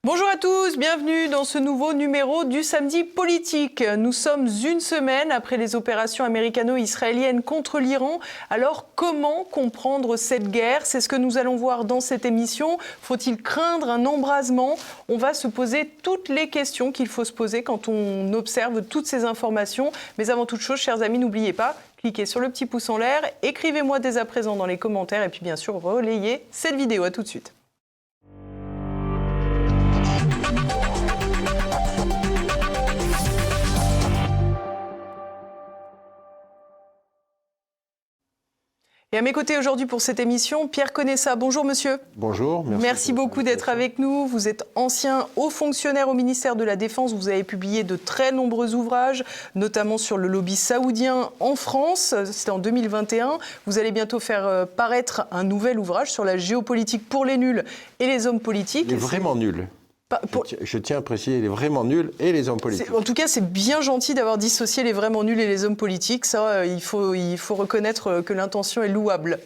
Bonjour à tous, bienvenue dans ce nouveau numéro du Samedi Politique. Nous sommes une semaine après les opérations américano-israéliennes contre l'Iran. Alors comment comprendre cette guerre? C'est ce que nous allons voir dans cette émission. Faut-il craindre un embrasement? On va se poser toutes les questions qu'il faut se poser quand on observe toutes ces informations. Mais avant toute chose, chers amis, n'oubliez pas, cliquez sur le petit pouce en l'air, écrivez-moi dès à présent dans les commentaires et puis bien sûr, relayez cette vidéo. À tout de suite. Et à mes côtés aujourd'hui pour cette émission, Pierre Conessa. Bonjour monsieur. Bonjour. Merci beaucoup d'être avec nous. Vous êtes ancien haut fonctionnaire au ministère de la Défense. Vous avez publié de très nombreux ouvrages, notamment sur le lobby saoudien en France. C'était en 2021. Vous allez bientôt faire paraître un nouvel ouvrage sur la géopolitique pour les nuls et les hommes politiques. Il est vraiment nul. Je tiens à préciser, il est vraiment nul et les hommes politiques. En tout cas, c'est bien gentil d'avoir dissocié les vraiment nuls et les hommes politiques. Ça, il faut reconnaître que l'intention est louable.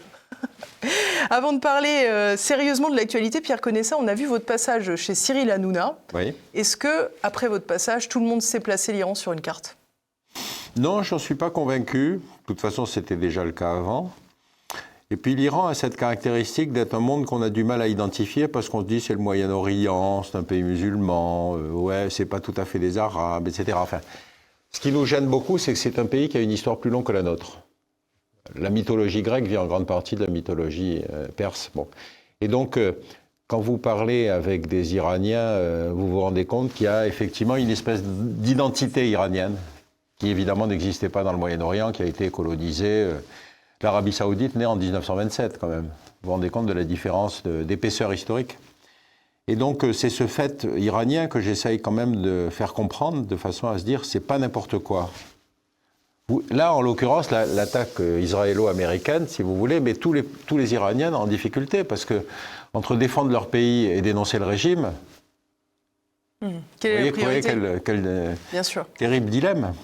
Avant de parler sérieusement de l'actualité, Pierre Conessa, on a vu votre passage chez Cyril Hanouna. Oui. Est-ce que, après votre passage, tout le monde sait placer l'Iran sur une carte? Non, je n'en suis pas convaincu. De toute façon, c'était déjà le cas avant. Et puis l'Iran a cette caractéristique d'être un monde qu'on a du mal à identifier parce qu'on se dit c'est le Moyen-Orient, c'est un pays musulman, ouais, c'est pas tout à fait des Arabes, etc. Enfin, ce qui nous gêne beaucoup, c'est que c'est un pays qui a une histoire plus longue que la nôtre. La mythologie grecque vient en grande partie de la mythologie perse. Bon. Et donc, quand vous parlez avec des Iraniens, vous vous rendez compte qu'il y a effectivement une espèce d'identité iranienne qui évidemment n'existait pas dans le Moyen-Orient, qui a été colonisée. L'Arabie Saoudite naît en 1927 quand même. Vous vous rendez compte de la différence d'épaisseur historique. Et donc c'est ce fait iranien que j'essaye quand même de faire comprendre de façon à se dire c'est pas n'importe quoi. Là en l'occurrence l'attaque israélo-américaine si vous voulez, mais tous les Iraniens en difficulté parce que entre défendre leur pays et dénoncer le régime, quelle est la priorité ? Quel bien sûr. Terrible dilemme.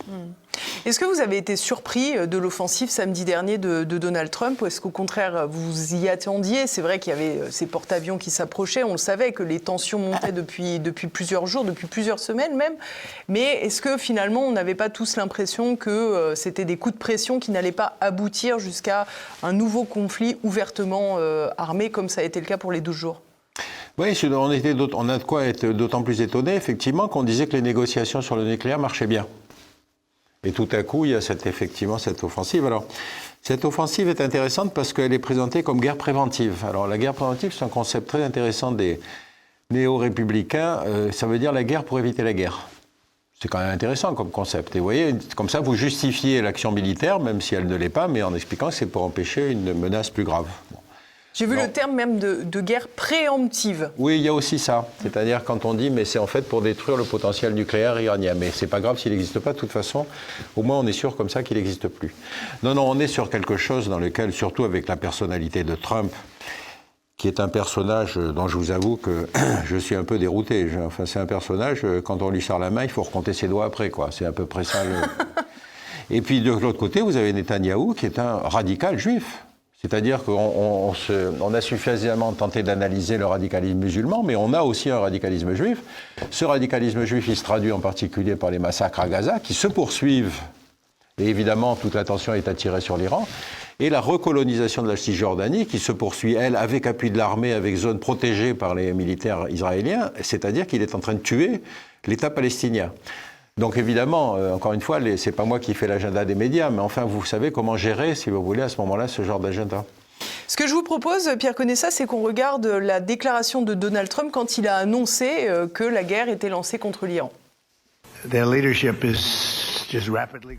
Est-ce que vous avez été surpris de l'offensive samedi dernier de Donald Trump ou est-ce qu'au contraire vous y attendiez? C'est vrai qu'il y avait ces porte-avions qui s'approchaient, on le savait que les tensions montaient depuis plusieurs jours, depuis plusieurs semaines même. Mais est-ce que finalement on n'avait pas tous l'impression que c'était des coups de pression qui n'allaient pas aboutir jusqu'à un nouveau conflit ouvertement armé comme ça a été le cas pour les 12 jours? Oui, on a de quoi être d'autant plus étonné, effectivement, qu'on disait que les négociations sur le nucléaire marchaient bien. Et tout à coup, il y a effectivement cette offensive. Alors, cette offensive est intéressante parce qu'elle est présentée comme guerre préventive. Alors, la guerre préventive, c'est un concept très intéressant des néo-républicains. Ça veut dire la guerre pour éviter la guerre. C'est quand même intéressant comme concept. Et vous voyez, comme ça, vous justifiez l'action militaire, même si elle ne l'est pas, mais en expliquant que c'est pour empêcher une menace plus grave. Bon. J'ai vu le terme même de guerre préemptive. Oui, il y a aussi ça. C'est-à-dire quand on dit, mais c'est en fait pour détruire le potentiel nucléaire iranien. Mais c'est pas grave s'il n'existe pas, de toute façon. Au moins, on est sûr comme ça qu'il n'existe plus. Non, on est sur quelque chose dans lequel, surtout avec la personnalité de Trump, qui est un personnage dont je vous avoue que je suis un peu dérouté. Enfin, c'est un personnage, quand on lui serre la main, il faut recompter ses doigts après, quoi. C'est à peu près ça. Et puis, de l'autre côté, vous avez Netanyahou, qui est un radical juif. C'est-à-dire qu'on a suffisamment tenté d'analyser le radicalisme musulman, mais on a aussi un radicalisme juif. Ce radicalisme juif, il se traduit en particulier par les massacres à Gaza, qui se poursuivent. Et évidemment, toute l'attention est attirée sur l'Iran. Et la recolonisation de la Cisjordanie, qui se poursuit, elle, avec appui de l'armée, avec zone protégée par les militaires israéliens, c'est-à-dire qu'il est en train de tuer l'État palestinien. Donc évidemment, encore une fois, c'est pas moi qui fais l'agenda des médias, mais enfin, vous savez comment gérer, si vous voulez, à ce moment-là, ce genre d'agenda. Ce que je vous propose, Pierre Conessa, c'est qu'on regarde la déclaration de Donald Trump quand il a annoncé que la guerre était lancée contre l'Iran.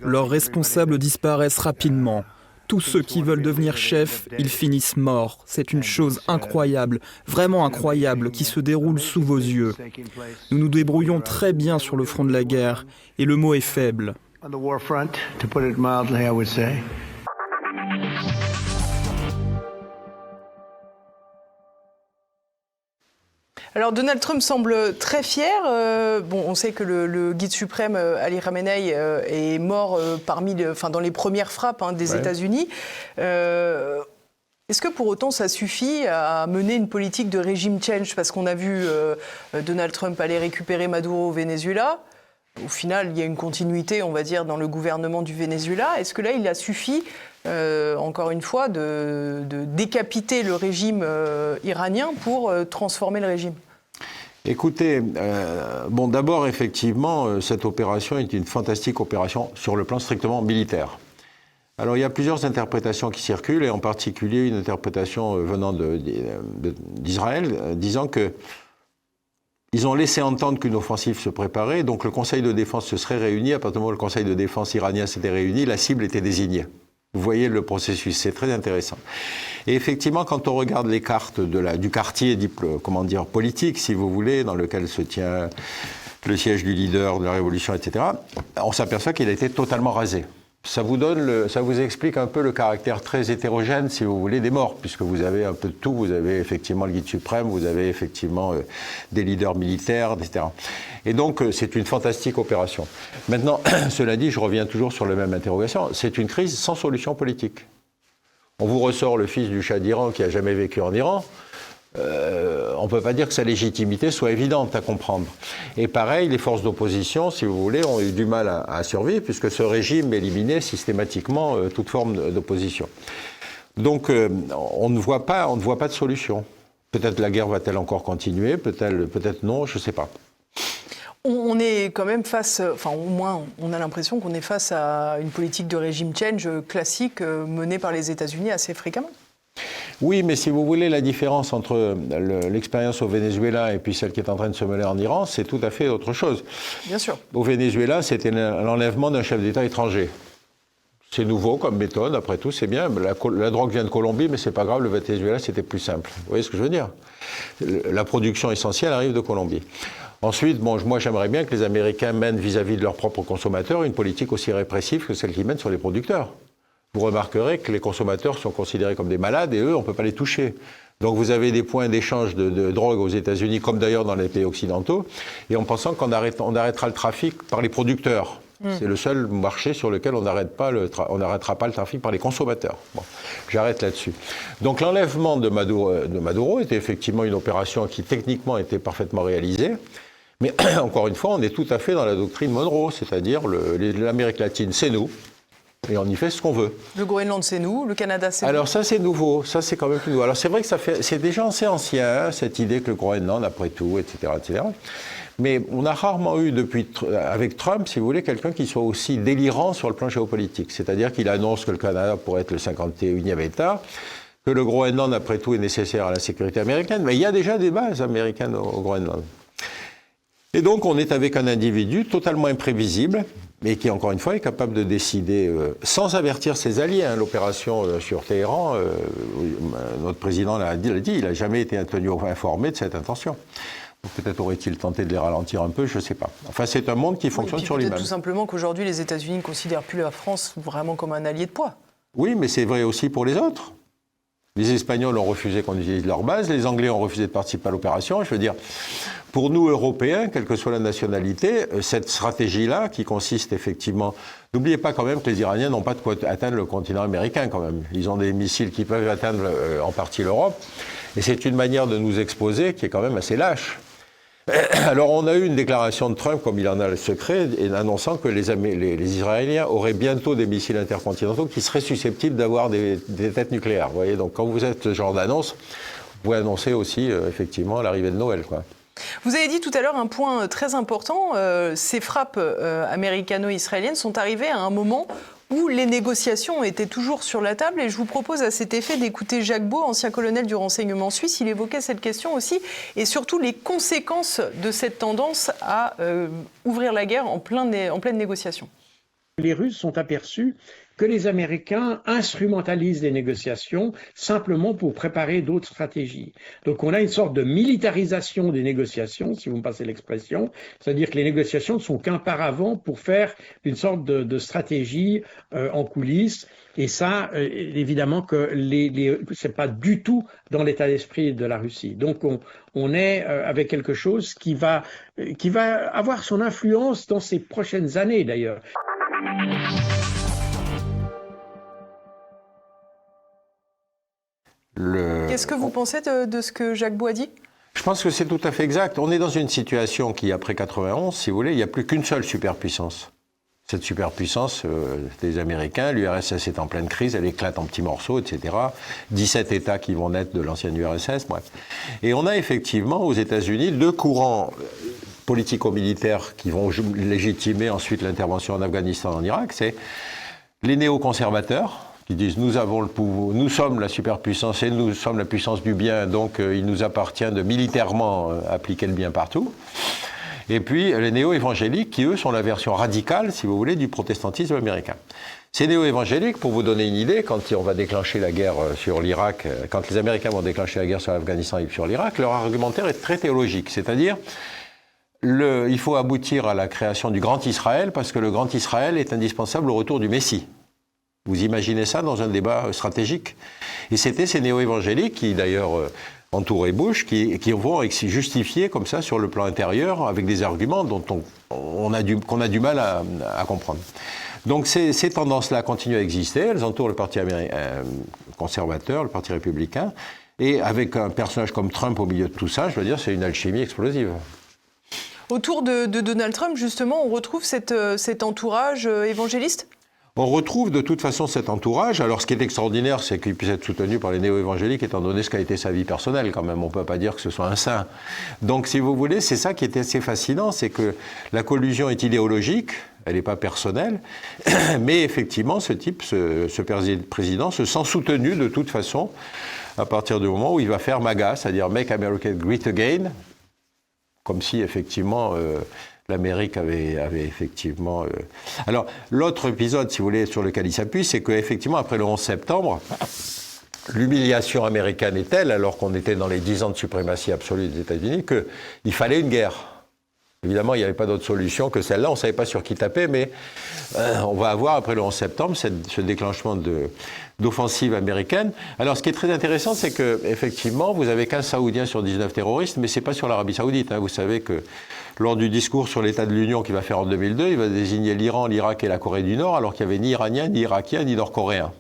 Leurs responsables disparaissent rapidement. Tous ceux qui veulent devenir chefs, ils finissent morts. C'est une chose incroyable, vraiment incroyable, qui se déroule sous vos yeux. Nous nous débrouillons très bien sur le front de la guerre, et le mot est faible. Alors Donald Trump semble très fier. On sait que le guide suprême Ali Khamenei est mort dans les premières frappes des États-Unis. Est-ce que pour autant ça suffit à mener une politique de régime change? Parce qu'on a vu Donald Trump aller récupérer Maduro au Venezuela. Au final, il y a une continuité, on va dire, dans le gouvernement du Venezuela. Est-ce que là, il a suffi, encore une fois, de décapiter le régime iranien pour transformer le régime? Écoutez, bon, d'abord, effectivement, cette opération est une fantastique opération sur le plan strictement militaire. Alors, il y a plusieurs interprétations qui circulent, et en particulier une interprétation venant d'Israël, disant que ils ont laissé entendre qu'une offensive se préparait, donc le Conseil de défense se serait réuni. À partir du moment où le Conseil de défense iranien s'était réuni, la cible était désignée. Vous voyez le processus, c'est très intéressant. Et effectivement, quand on regarde les cartes du quartier politique, si vous voulez, dans lequel se tient le siège du leader de la révolution, etc., on s'aperçoit qu'il a été totalement rasé. Ça vous explique un peu le caractère très hétérogène, si vous voulez, des morts, puisque vous avez un peu de tout. Vous avez effectivement le guide suprême, vous avez effectivement des leaders militaires, etc. Et donc, c'est une fantastique opération. Maintenant, cela dit, je reviens toujours sur la même interrogation. C'est une crise sans solution politique. On vous ressort le fils du Shah d'Iran qui n'a jamais vécu en Iran. On ne peut pas dire que sa légitimité soit évidente à comprendre. Et pareil, les forces d'opposition, si vous voulez, ont eu du mal à survivre, puisque ce régime éliminait systématiquement toute forme d'opposition. Donc, on ne voit pas de solution. Peut-être la guerre va-t-elle encore continuer, peut-être non, je ne sais pas. On est quand même face, enfin au moins on a l'impression qu'on est face à une politique de régime change classique menée par les États-Unis assez fréquemment. Oui, mais si vous voulez, la différence entre l'expérience au Venezuela et puis celle qui est en train de se mener en Iran, c'est tout à fait autre chose. Bien sûr. Au Venezuela, c'était l'enlèvement d'un chef d'État étranger. C'est nouveau comme méthode, après tout, c'est bien. La drogue vient de Colombie, mais c'est pas grave, le Venezuela, c'était plus simple. Vous voyez ce que je veux dire? La production essentielle arrive de Colombie. Ensuite, moi j'aimerais bien que les Américains mènent vis-à-vis de leurs propres consommateurs une politique aussi répressive que celle qu'ils mènent sur les producteurs. Vous remarquerez que les consommateurs sont considérés comme des malades et eux, on ne peut pas les toucher. Donc vous avez des points d'échange de drogue aux États-Unis, comme d'ailleurs dans les pays occidentaux, et en pensant qu'on arrêtera le trafic par les producteurs. C'est le seul marché sur lequel on n'arrêtera pas le trafic par les consommateurs. Bon, j'arrête là-dessus. Donc l'enlèvement de Maduro était effectivement une opération qui techniquement était parfaitement réalisée. Mais encore une fois, on est tout à fait dans la doctrine Monroe, c'est-à-dire l'Amérique latine, c'est nous. Et on y fait ce qu'on veut. Le Groenland, c'est nous. Le Canada, c'est nous. Alors ça, c'est nouveau. Ça, c'est quand même plus nouveau. Alors c'est vrai que c'est déjà assez ancien, cette idée que le Groenland, après tout, etc., etc. Mais on a rarement eu, avec Trump, si vous voulez, quelqu'un qui soit aussi délirant sur le plan géopolitique. C'est-à-dire qu'il annonce que le Canada pourrait être le 51e État, que le Groenland, après tout, est nécessaire à la sécurité américaine. Mais il y a déjà des bases américaines au Groenland. Et donc, on est avec un individu totalement imprévisible, mais qui, encore une fois, est capable de décider, sans avertir ses alliés. L'opération sur Téhéran, notre président l'a dit, il n'a jamais été tenu informé de cette intention. Peut-être aurait-il tenté de les ralentir un peu, je ne sais pas. Enfin, c'est un monde qui fonctionne sur lui-même. Peut-être tout simplement qu'aujourd'hui, les États-Unis ne considèrent plus la France vraiment comme un allié de poids. Oui, mais c'est vrai aussi pour les autres. Les Espagnols ont refusé qu'on utilise leur base, les Anglais ont refusé de participer à l'opération. Je veux dire, pour nous, Européens, quelle que soit la nationalité, cette stratégie-là, qui consiste effectivement... N'oubliez pas quand même que les Iraniens n'ont pas de quoi atteindre le continent américain quand même. Ils ont des missiles qui peuvent atteindre en partie l'Europe. Et c'est une manière de nous exposer qui est quand même assez lâche. Alors on a eu une déclaration de Trump, comme il en a le secret, annonçant que les Israéliens auraient bientôt des missiles intercontinentaux qui seraient susceptibles d'avoir des têtes nucléaires. Vous voyez, donc quand vous êtes ce genre d'annonce, vous pouvez annoncer aussi effectivement l'arrivée de Noël, quoi. Vous avez dit tout à l'heure un point très important, ces frappes américano-israéliennes sont arrivées à un moment où les négociations étaient toujours sur la table. Et je vous propose à cet effet d'écouter Jacques Beau, ancien colonel du renseignement suisse. Il évoquait cette question aussi, et surtout les conséquences de cette tendance à ouvrir la guerre en pleine négociation. Les Russes sont aperçus que les Américains instrumentalisent les négociations simplement pour préparer d'autres stratégies. Donc on a une sorte de militarisation des négociations, si vous me passez l'expression, c'est-à-dire que les négociations ne sont qu'un paravent pour faire une sorte de stratégie en coulisses. Et ça, évidemment que c'est pas du tout dans l'état d'esprit de la Russie. Donc on est avec quelque chose qui va avoir son influence dans ces prochaines années d'ailleurs. Qu'est-ce que vous pensez de ce que Jacques Beau a dit ? Je pense que c'est tout à fait exact. On est dans une situation qui, après 91, si vous voulez, il n'y a plus qu'une seule superpuissance. Cette superpuissance, des Américains, l'URSS est en pleine crise, elle éclate en petits morceaux, etc. 17 États qui vont naître de l'ancienne URSS, bref. Et on a effectivement aux États-Unis 2 courants politico-militaires qui vont légitimer ensuite l'intervention en Afghanistan, en Irak. C'est les néoconservateurs, qui disent nous avons le pouvoir, nous sommes la superpuissance et nous sommes la puissance du bien, donc il nous appartient de militairement appliquer le bien partout. Et puis les néo-évangéliques qui, eux, sont la version radicale, si vous voulez, du protestantisme américain. Ces néo-évangéliques, pour vous donner une idée, quand on va déclencher la guerre sur l'Irak, quand les Américains vont déclencher la guerre sur l'Afghanistan et sur l'Irak, leur argumentaire est très théologique, c'est-à-dire il faut aboutir à la création du Grand Israël parce que le Grand Israël est indispensable au retour du Messie. Vous imaginez ça dans un débat stratégique? Et c'était ces néo-évangéliques qui, d'ailleurs, entouraient Bush, qui vont justifier comme ça sur le plan intérieur avec des arguments dont qu'on a du mal à comprendre. Donc ces tendances-là continuent à exister, elles entourent le parti conservateur, le parti républicain, et avec un personnage comme Trump au milieu de tout ça, je veux dire, c'est une alchimie explosive. Autour de Donald Trump, justement, on retrouve cet entourage évangéliste ? On retrouve de toute façon cet entourage. Alors ce qui est extraordinaire, c'est qu'il puisse être soutenu par les néo-évangéliques, étant donné ce qu'a été sa vie personnelle quand même. On ne peut pas dire que ce soit un saint. Donc si vous voulez, c'est ça qui est assez fascinant, c'est que la collusion est idéologique, elle n'est pas personnelle, mais effectivement ce type, ce président, se sent soutenu de toute façon à partir du moment où il va faire MAGA, c'est-à-dire Make America Great Again, comme si effectivement... l'Amérique avait effectivement... Alors, l'autre épisode, si vous voulez, sur lequel il s'appuie, c'est qu'effectivement, après le 11 septembre, l'humiliation américaine est telle, alors qu'on était dans les 10 ans de suprématie absolue des États-Unis, qu'il fallait une guerre. Évidemment, il n'y avait pas d'autre solution que celle-là. On ne savait pas sur qui taper, mais on va avoir, après le 11 septembre, ce déclenchement d'offensive américaine. Alors, ce qui est très intéressant, c'est qu'effectivement, vous avez 15 Saoudiens sur 19 terroristes, mais ce n'est pas sur l'Arabie Saoudite. Hein. Vous savez que lors du discours sur l'état de l'Union qu'il va faire en 2002, il va désigner l'Iran, l'Irak et la Corée du Nord, alors qu'il n'y avait ni Iraniens, ni Irakiens, ni Nord-Coréens.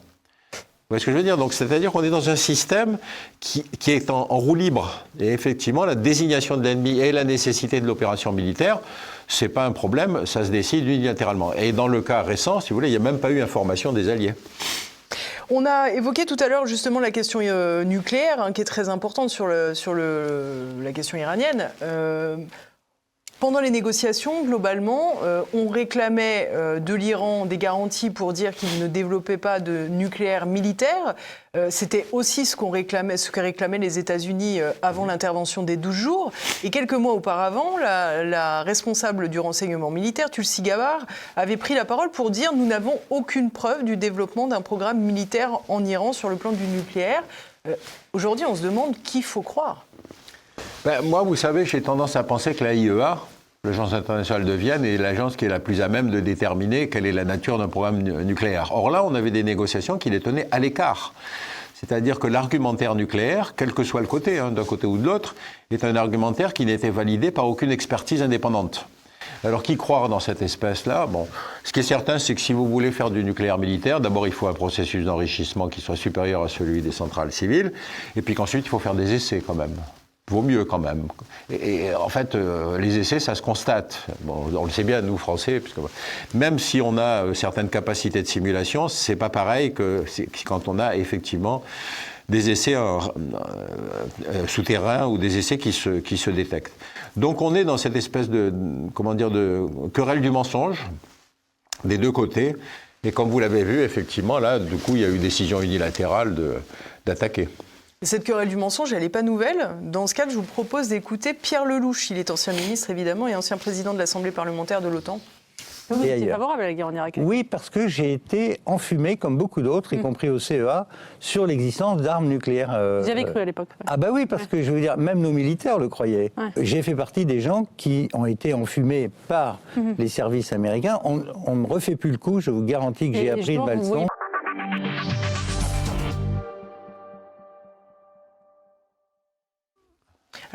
Vous voyez ce que je veux dire? Donc, c'est-à-dire qu'on est dans un système qui est en roue libre. Et effectivement, la désignation de l'ennemi et la nécessité de l'opération militaire, ce n'est pas un problème, ça se décide unilatéralement. Et dans le cas récent, si vous voulez, il n'y a même pas eu information des alliés. On a évoqué tout à l'heure justement la question nucléaire, hein, qui est très importante sur la question iranienne. Pendant les négociations, globalement, on réclamait de l'Iran des garanties pour dire qu'il ne développait pas de nucléaire militaire. C'était aussi ce que réclamaient les États-Unis avant l'intervention des 12 jours. Et quelques mois auparavant, la responsable du renseignement militaire, Tulsi Gabbard, avait pris la parole pour dire « Nous n'avons aucune preuve du développement d'un programme militaire en Iran sur le plan du nucléaire ». Aujourd'hui, on se demande qui faut croire. Moi, vous savez, j'ai tendance à penser que la IEA, l'Agence internationale de Vienne, est l'agence qui est la plus à même de déterminer quelle est la nature d'un programme nucléaire. Or là, on avait des négociations qui les tenaient à l'écart. C'est-à-dire que l'argumentaire nucléaire, quel que soit le côté, hein, d'un côté ou de l'autre, est un argumentaire qui n'était validé par aucune expertise indépendante. Alors, qui croire dans cette espèce-là? Bon, ce qui est certain, c'est que si vous voulez faire du nucléaire militaire, d'abord, il faut un processus d'enrichissement qui soit supérieur à celui des centrales civiles, et puis qu'ensuite, il faut faire des essais quand même. Vaut mieux quand même. Et en fait, les essais, ça se constate. Bon, on le sait bien, nous, Français, puisque même si on a certaines capacités de simulation, c'est pas pareil que quand on a effectivement des essais souterrains ou des essais qui se détectent. Donc on est dans cette espèce de querelle du mensonge des deux côtés. Et comme vous l'avez vu, effectivement, là, du coup, il y a eu décision unilatérale d'attaquer. Cette querelle du mensonge, elle n'est pas nouvelle. Dans ce cadre, je vous propose d'écouter Pierre Lellouche. Il est ancien ministre, évidemment, et ancien président de l'Assemblée parlementaire de l'OTAN. Vous étiez favorable à la guerre en Irak? Oui, parce que j'ai été enfumé, comme beaucoup d'autres, y compris au CEA, sur l'existence d'armes nucléaires. Vous y avez cru à l'époque? Ah bah oui, parce que je veux dire, même nos militaires le croyaient. Ouais. J'ai fait partie des gens qui ont été enfumés par les services américains. On ne me refait plus le coup, je vous garantis que j'ai appris de ma leçon.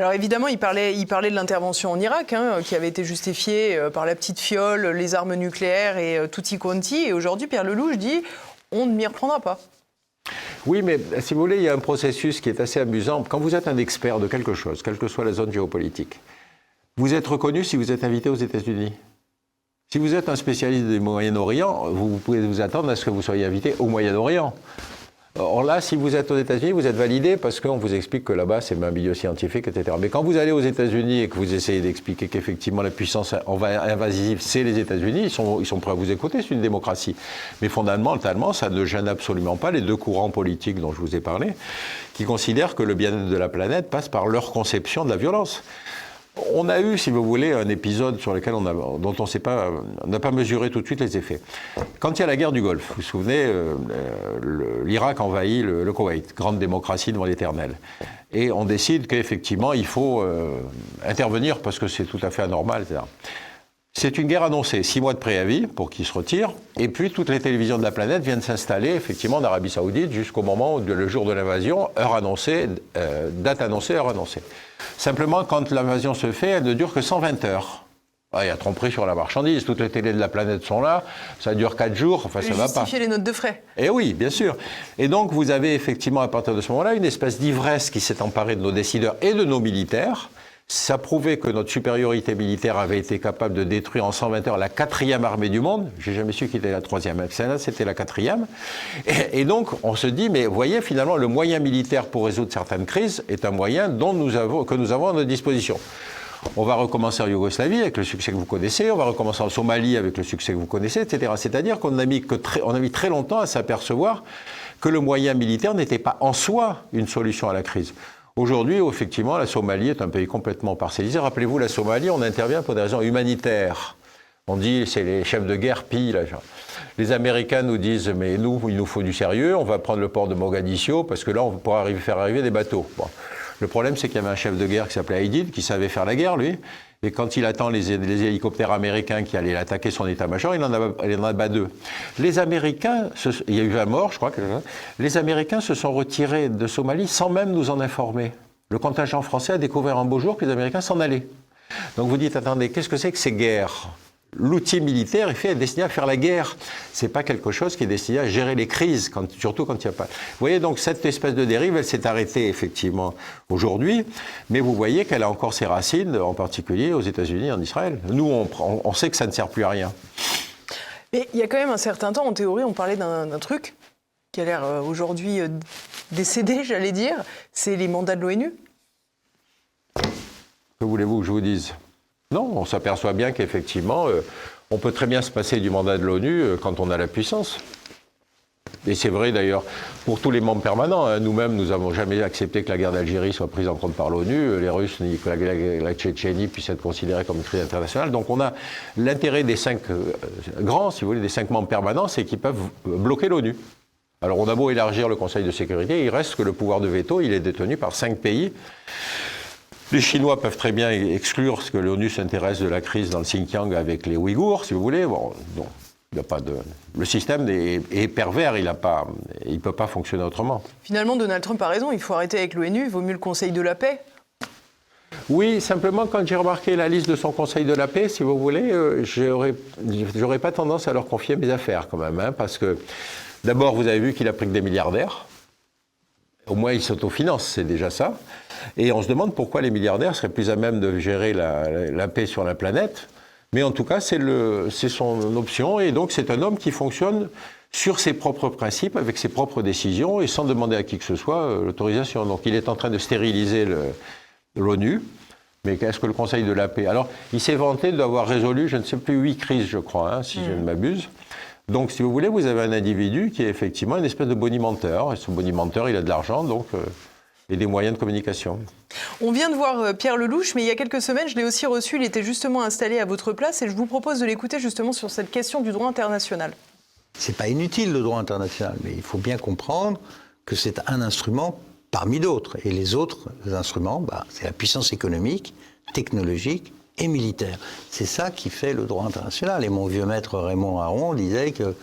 Alors évidemment, il parlait de l'intervention en Irak, hein, qui avait été justifiée par la petite fiole, les armes nucléaires et tutti quanti. Et aujourd'hui, Pierre Lellouche dit on ne m'y reprendra pas. Oui, mais si vous voulez, il y a un processus qui est assez amusant. Quand vous êtes un expert de quelque chose, quelle que soit la zone géopolitique, vous êtes reconnu si vous êtes invité aux États-Unis. Si vous êtes un spécialiste du Moyen-Orient, vous pouvez vous attendre à ce que vous soyez invité au Moyen-Orient. Or là, si vous êtes aux États-Unis, vous êtes validé parce qu'on vous explique que là-bas, c'est un milieu scientifique, etc. Mais quand vous allez aux États-Unis et que vous essayez d'expliquer qu'effectivement la puissance invasive, c'est les États-Unis, ils sont prêts à vous écouter, c'est une démocratie. Mais fondamentalement, ça ne gêne absolument pas les deux courants politiques dont je vous ai parlé, qui considèrent que le bien-être de la planète passe par leur conception de la violence. On a eu, si vous voulez, un épisode sur lequel dont on n'a pas mesuré tout de suite les effets. Quand il y a la guerre du Golfe, vous vous souvenez, l'Irak envahit le Koweït, grande démocratie devant l'éternel. Et on décide qu'effectivement, il faut intervenir parce que c'est tout à fait anormal, etc. C'est une guerre annoncée, 6 mois de préavis pour qu'ils se retirent, et puis toutes les télévisions de la planète viennent s'installer effectivement en Arabie Saoudite jusqu'au moment où le jour de l'invasion, heure annoncée, date annoncée, heure annoncée. Simplement, quand l'invasion se fait, elle ne dure que 120 heures. Ah, il y a tromperie sur la marchandise, toutes les télés de la planète sont là, ça dure 4 jours, enfin ça va pas. Justifier les notes de frais. Et oui, bien sûr. Et donc vous avez effectivement à partir de ce moment-là une espèce d'ivresse qui s'est emparée de nos décideurs et de nos militaires. Ça prouvait que notre supériorité militaire avait été capable de détruire en 120 heures la 4e armée du monde. J'ai jamais su qui était la 3e. C'était la 4e. Et donc, on se dit, mais vous voyez, finalement, le moyen militaire pour résoudre certaines crises est un moyen que nous avons à notre disposition. On va recommencer en Yougoslavie avec le succès que vous connaissez, on va recommencer en Somalie avec le succès que vous connaissez, etc. C'est-à-dire qu'on a mis très longtemps à s'apercevoir que le moyen militaire n'était pas en soi une solution à la crise. Aujourd'hui, effectivement, la Somalie est un pays complètement parcellisé. Rappelez-vous, la Somalie, on intervient pour des raisons humanitaires. On dit, c'est les chefs de guerre pillent. Les Américains nous disent, mais nous, il nous faut du sérieux, on va prendre le port de Mogadiscio, parce que là, on pourra faire arriver des bateaux. Bon. Le problème, c'est qu'il y avait un chef de guerre qui s'appelait Aidid, qui savait faire la guerre, lui. Et quand il attend les hélicoptères américains qui allaient attaquer son état-major, il en abat 2. Les Américains, il y a eu 20 morts, je crois. Les Américains se sont retirés de Somalie sans même nous en informer. Le contingent français a découvert un beau jour que les Américains s'en allaient. Donc vous dites, attendez, qu'est-ce que c'est que ces guerres ? L'outil militaire est destiné à faire la guerre. C'est pas quelque chose qui est destiné à gérer les crises, surtout quand il n'y a pas. Vous voyez, donc cette espèce de dérive, elle s'est arrêtée effectivement aujourd'hui, mais vous voyez qu'elle a encore ses racines, en particulier aux États-Unis, en Israël. Nous, on sait que ça ne sert plus à rien. Mais il y a quand même un certain temps, en théorie, on parlait d'un truc qui a l'air aujourd'hui décédé, j'allais dire, c'est les mandats de l'ONU. Que voulez-vous que je vous dise ? Non, on s'aperçoit bien qu'effectivement, on peut très bien se passer du mandat de l'ONU quand on a la puissance. Et c'est vrai d'ailleurs pour tous les membres permanents. Hein. Nous-mêmes, nous n'avons jamais accepté que la guerre d'Algérie soit prise en compte par l'ONU, les Russes, ni que la Tchétchénie puisse être considérée comme une crise internationale. Donc on a l'intérêt des 5 grands, si vous voulez, des 5 membres permanents, c'est qu'ils peuvent bloquer l'ONU. Alors on a beau élargir le Conseil de sécurité, il reste que le pouvoir de veto, il est détenu par 5 pays. Les Chinois peuvent très bien exclure ce que l'ONU s'intéresse de la crise dans le Xinjiang avec les Ouïghours, si vous voulez. Bon, non, il n'y a pas de... Le système est pervers, il ne peut pas fonctionner autrement. Finalement, Donald Trump a raison, il faut arrêter avec l'ONU, il vaut mieux le Conseil de la paix. Oui, simplement, quand j'ai remarqué la liste de son Conseil de la paix, si vous voulez, j'aurais pas tendance à leur confier mes affaires quand même, hein, parce que d'abord, vous avez vu qu'il a pris que des milliardaires. Au moins, il s'autofinance, c'est déjà ça. Et on se demande pourquoi les milliardaires seraient plus à même de gérer la paix sur la planète. Mais en tout cas, c'est son option. Et donc, c'est un homme qui fonctionne sur ses propres principes, avec ses propres décisions, et sans demander à qui que ce soit l'autorisation. Donc, il est en train de stériliser l'ONU. Mais qu'est-ce que le Conseil de la paix ? Alors, il s'est vanté d'avoir résolu, je ne sais plus, 8 crises, je crois, hein, si je ne m'abuse. Donc, si vous voulez, vous avez un individu qui est effectivement une espèce de bonimenteur. Et ce bonimenteur, il a de l'argent, donc, et des moyens de communication. On vient de voir Pierre Lellouche, mais il y a quelques semaines, je l'ai aussi reçu. Il était justement installé à votre place et je vous propose de l'écouter justement sur cette question du droit international. C'est pas inutile, le droit international, mais il faut bien comprendre que c'est un instrument parmi d'autres. Et les autres instruments, c'est la puissance économique, technologique et militaire. C'est ça qui fait le droit international. Et mon vieux maître Raymond Aron disait qu'il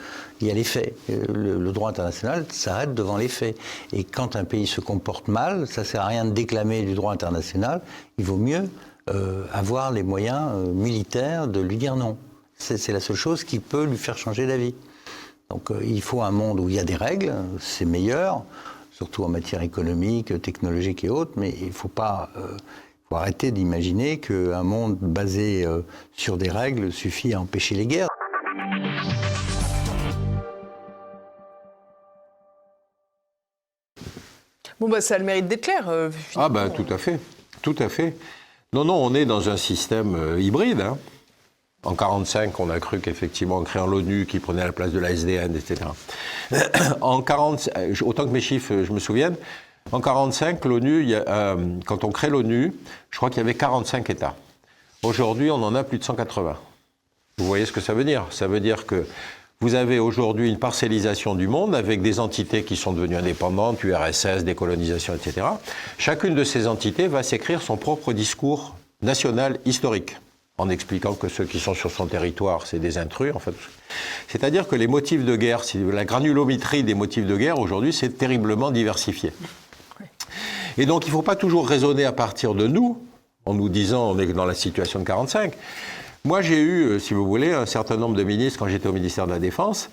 y a les faits. Le droit international s'arrête devant les faits. Et quand un pays se comporte mal, ça ne sert à rien de déclamer du droit international. Il vaut mieux avoir les moyens militaires de lui dire non. C'est la seule chose qui peut lui faire changer d'avis. Donc il faut un monde où il y a des règles, c'est meilleur, surtout en matière économique, technologique et autres, mais il ne faut pas... faut arrêter d'imaginer qu'un monde basé sur des règles suffit à empêcher les guerres. Bon, ça a le mérite d'être clair. Ah ben tout à fait, tout à fait. Non, on est dans un système hybride. Hein. En 1945, on a cru qu'effectivement, en créant l'ONU, qui prenait la place de la SDN, etc. En 40, autant que mes chiffres, je me souvienne, en 1945, l'ONU, quand on crée l'ONU, je crois qu'il y avait 45 États. Aujourd'hui, on en a plus de 180. Vous voyez ce que ça veut dire? Ça veut dire que vous avez aujourd'hui une parcellisation du monde avec des entités qui sont devenues indépendantes, URSS, décolonisation, etc. Chacune de ces entités va s'écrire son propre discours national historique, en expliquant que ceux qui sont sur son territoire, c'est des intrus, en fait. C'est-à-dire que les motifs de guerre, la granulométrie des motifs de guerre, aujourd'hui, c'est terriblement diversifié. Et donc, il ne faut pas toujours raisonner à partir de nous, en nous disant on est dans la situation de 1945. Moi, j'ai eu, si vous voulez, un certain nombre de ministres, quand j'étais au ministère de la Défense,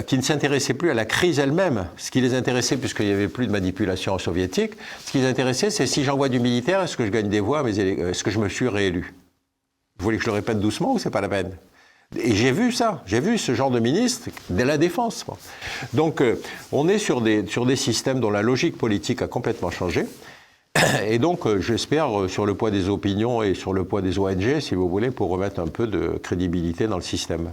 qui ne s'intéressaient plus à la crise elle-même. Ce qui les intéressait, puisqu'il n'y avait plus de manipulation soviétique, ce qui les intéressait, c'est si j'envoie du militaire, est-ce que je gagne des voix, est-ce que je me suis réélu? Vous voulez que je le répète doucement ou c'est pas la peine? Et j'ai vu ça, j'ai vu ce genre de ministre dès la Défense. Donc, on est sur des systèmes dont la logique politique a complètement changé. Et donc, j'espère, sur le poids des opinions et sur le poids des ONG, si vous voulez, pour remettre un peu de crédibilité dans le système.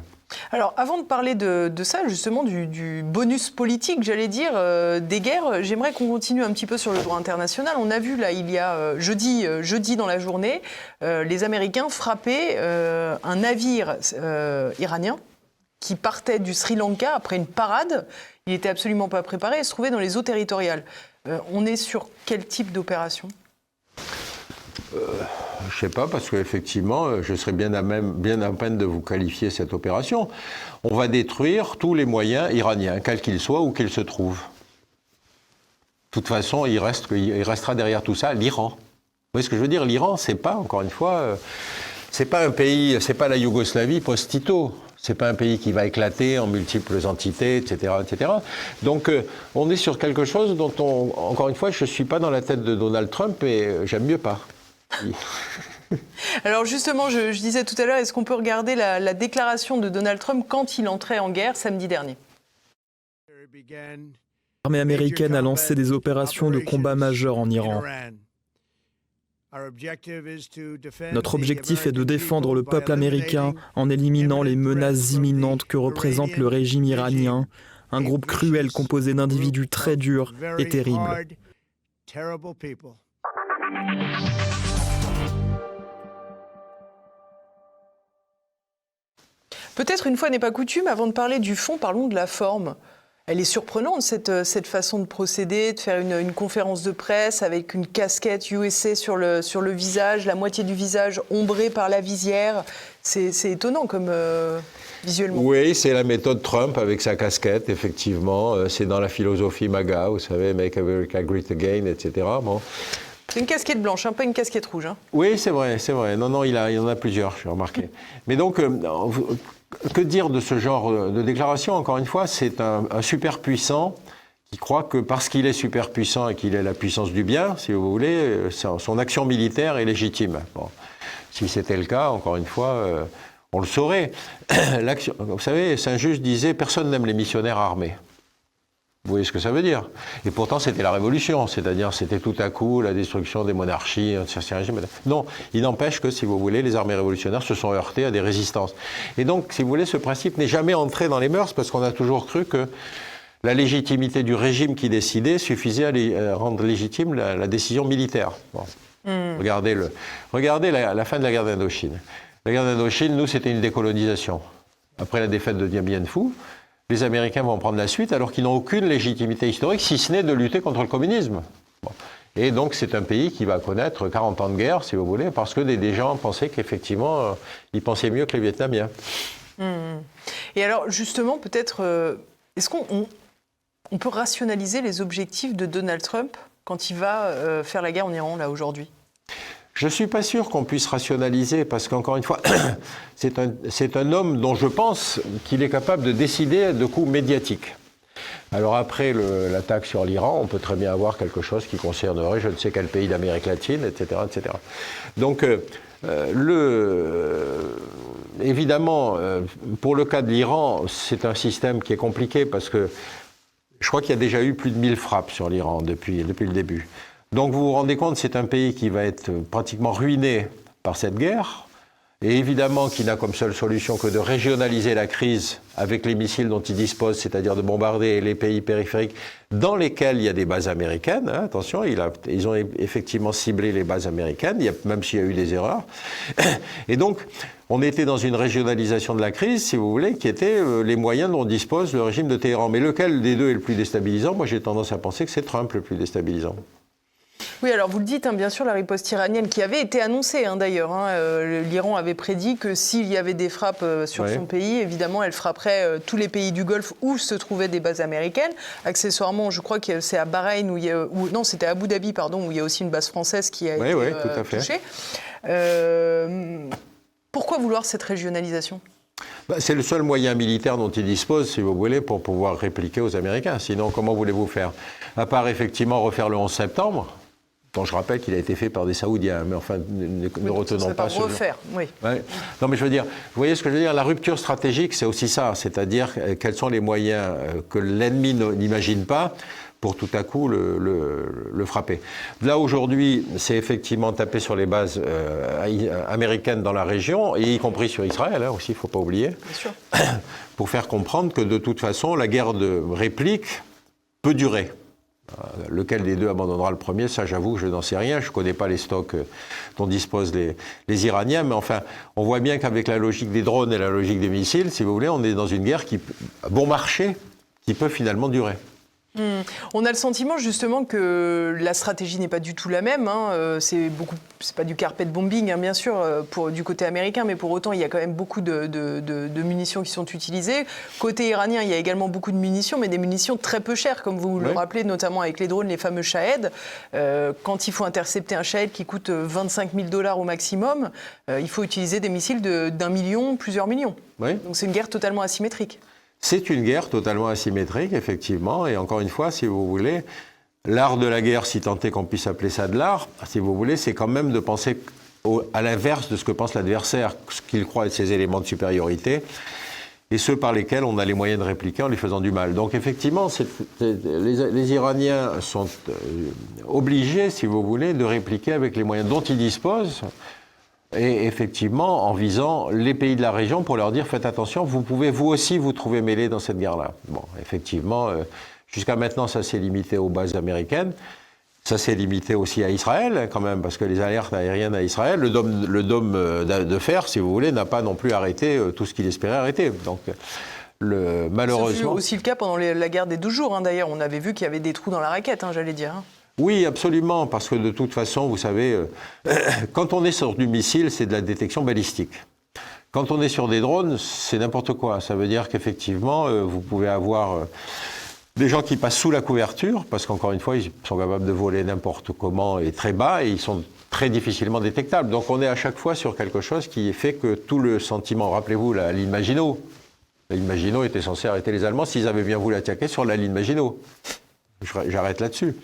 Alors, avant de parler de ça, justement, du bonus politique, j'allais dire, des guerres, j'aimerais qu'on continue un petit peu sur le droit international. On a vu, là, il y a jeudi dans la journée, les Américains frapper un navire iranien qui partait du Sri Lanka après une parade. Il n'était absolument pas préparé et se trouvait dans les eaux territoriales. On est sur quel type d'opération ? Je ne sais pas, parce qu'effectivement, je serais bien à peine de vous qualifier cette opération. On va détruire tous les moyens iraniens, quels qu'ils soient, où qu'ils se trouvent. De toute façon, il restera derrière tout ça l'Iran. Vous voyez ce que je veux dire? L'Iran, c'est pas, encore une fois, c'est pas un pays, c'est pas la Yougoslavie post-Tito. C'est pas un pays qui va éclater en multiples entités, etc., etc. Donc, on est sur quelque chose dont encore une fois, je suis pas dans la tête de Donald Trump et j'aime mieux pas. Alors justement, je disais tout à l'heure, est-ce qu'on peut regarder la déclaration de Donald Trump quand il entrait en guerre samedi dernier ? L'armée américaine a lancé des opérations de combat majeures en Iran. Notre objectif est de défendre le peuple américain en éliminant les menaces imminentes que représente le régime iranien, un groupe cruel composé d'individus très durs et terribles. Peut-être une fois n'est pas coutume, avant de parler du fond, parlons de la forme. Elle est surprenante, cette façon de procéder, de faire une conférence de presse avec une casquette USA sur le visage, la moitié du visage ombrée par la visière. C'est étonnant comme visuellement. Oui, c'est la méthode Trump avec sa casquette, effectivement. C'est dans la philosophie MAGA, vous savez, Make America Great Again, etc. Bon. C'est une casquette blanche, pas une casquette rouge. Hein. Oui, c'est vrai. Non, il y en a plusieurs, j'ai remarqué. Mais donc, que dire de ce genre de déclaration? Encore une fois, c'est un superpuissant qui croit que parce qu'il est superpuissant et qu'il est la puissance du bien, si vous voulez, son action militaire est légitime. Bon. Si c'était le cas, encore une fois, on le saurait. Vous savez, Saint-Just disait « Personne n'aime les missionnaires armés ». Vous voyez ce que ça veut dire? Et pourtant, c'était la Révolution, c'est-à-dire c'était tout à coup la destruction des monarchies, un certain régime. Non, il n'empêche que, si vous voulez, les armées révolutionnaires se sont heurtées à des résistances. Et donc, si vous voulez, ce principe n'est jamais entré dans les mœurs parce qu'on a toujours cru que la légitimité du régime qui décidait suffisait à rendre légitime la décision militaire. Bon. Regardez la fin de la guerre d'Indochine. La guerre d'Indochine, nous, c'était une décolonisation. Après la défaite de Dien Bien Phu, les Américains vont prendre la suite alors qu'ils n'ont aucune légitimité historique, si ce n'est de lutter contre le communisme. Bon. Et donc c'est un pays qui va connaître 40 ans de guerre, si vous voulez, parce que des gens pensaient qu'effectivement, ils pensaient mieux que les Vietnamiens. Et alors justement, peut-être, est-ce qu'on peut rationaliser les objectifs de Donald Trump quand il va faire la guerre en Iran, là, aujourd'hui ? Je ne suis pas sûr qu'on puisse rationaliser, parce qu'encore une fois, c'est un homme dont je pense qu'il est capable de décider de coups médiatiques. Alors après l'attaque sur l'Iran, on peut très bien avoir quelque chose qui concernerait je ne sais quel pays d'Amérique latine, etc. etc. Donc, évidemment, pour le cas de l'Iran, c'est un système qui est compliqué, parce que je crois qu'il y a déjà eu plus de 1000 frappes sur l'Iran depuis le début. Donc vous vous rendez compte, c'est un pays qui va être pratiquement ruiné par cette guerre, et évidemment qui n'a comme seule solution que de régionaliser la crise avec les missiles dont il dispose, c'est-à-dire de bombarder les pays périphériques dans lesquels il y a des bases américaines. Hein, attention, ils ont effectivement ciblé les bases américaines, même s'il y a eu des erreurs. Et donc, on était dans une régionalisation de la crise, si vous voulez, qui était les moyens dont dispose le régime de Téhéran. Mais lequel des deux est le plus déstabilisant? Moi, j'ai tendance à penser que c'est Trump le plus déstabilisant. Oui, alors vous le dites, hein, bien sûr, la riposte iranienne qui avait été annoncée d'ailleurs. L'Iran avait prédit que s'il y avait des frappes sur son pays, évidemment, elle frapperait tous les pays du Golfe où se trouvaient des bases américaines. Accessoirement, je crois que c'est à Bahreïn, non, c'était à Abu Dhabi, pardon, où il y a aussi une base française qui a été tout à fait. touchée. Pourquoi vouloir cette régionalisation ? C'est le seul moyen militaire dont ils disposent, si vous voulez, pour pouvoir répliquer aux Américains. Sinon, comment voulez-vous faire? À part effectivement refaire le 11 septembre, dont je rappelle qu'il a été fait par des Saoudiens, mais enfin, ne retenons pas ce refaire, oui. Ouais. Non, mais je veux dire, vous voyez ce que je veux dire? La rupture stratégique, c'est aussi ça, c'est-à-dire quels sont les moyens que l'ennemi n'imagine pas pour tout à coup le frapper. Là, aujourd'hui, c'est effectivement taper sur les bases américaines dans la région, et y compris sur Israël, hein, aussi, il ne faut pas oublier, Bien sûr. pour faire comprendre que de toute façon, la guerre de réplique peut durer. Lequel des deux abandonnera le premier, ça j'avoue, je n'en sais rien. Je ne connais pas les stocks dont disposent les Iraniens, mais enfin, on voit bien qu'avec la logique des drones et la logique des missiles, si vous voulez, on est dans une guerre bon marché, qui peut finalement durer. On a le sentiment justement que la stratégie n'est pas du tout la même. C'est pas du carpet bombing, bien sûr, du côté américain, mais pour autant, il y a quand même beaucoup de munitions qui sont utilisées. Côté iranien, il y a également beaucoup de munitions, mais des munitions très peu chères, comme vous le rappelez, notamment avec les drones, les fameux Shahed. Quand il faut intercepter un Shahed qui coûte 25 000 $ au maximum, il faut utiliser des missiles d'1 million, plusieurs millions. Oui. Donc c'est une guerre totalement asymétrique. C'est une guerre totalement asymétrique, effectivement, et encore une fois, si vous voulez, l'art de la guerre, si tant est qu'on puisse appeler ça de l'art, si vous voulez, c'est quand même de penser à l'inverse de ce que pense l'adversaire, ce qu'il croit être ses éléments de supériorité, et ceux par lesquels on a les moyens de répliquer en lui faisant du mal. Donc effectivement, les Iraniens sont obligés, si vous voulez, de répliquer avec les moyens dont ils disposent, et effectivement, en visant les pays de la région pour leur dire « faites attention, vous pouvez vous aussi vous trouver mêlés dans cette guerre-là ». Bon, effectivement, jusqu'à maintenant, ça s'est limité aux bases américaines. Ça s'est limité aussi à Israël, quand même, parce que les alertes aériennes à Israël, le dôme de fer, si vous voulez, n'a pas non plus arrêté tout ce qu'il espérait arrêter. Donc, malheureusement... Ce fut aussi le cas pendant la guerre des 12 jours, d'ailleurs. On avait vu qu'il y avait des trous dans la raquette, j'allais dire. Oui, absolument, parce que de toute façon, vous savez, quand on est sur du missile, c'est de la détection balistique. Quand on est sur des drones, c'est n'importe quoi. Ça veut dire qu'effectivement, vous pouvez avoir des gens qui passent sous la couverture, parce qu'encore une fois, ils sont capables de voler n'importe comment et très bas, et ils sont très difficilement détectables. Donc on est à chaque fois sur quelque chose qui fait que tout le sentiment, rappelez-vous, la ligne Maginot. La ligne Maginot était censée arrêter les Allemands s'ils avaient bien voulu attaquer sur la ligne Maginot. J'arrête là-dessus.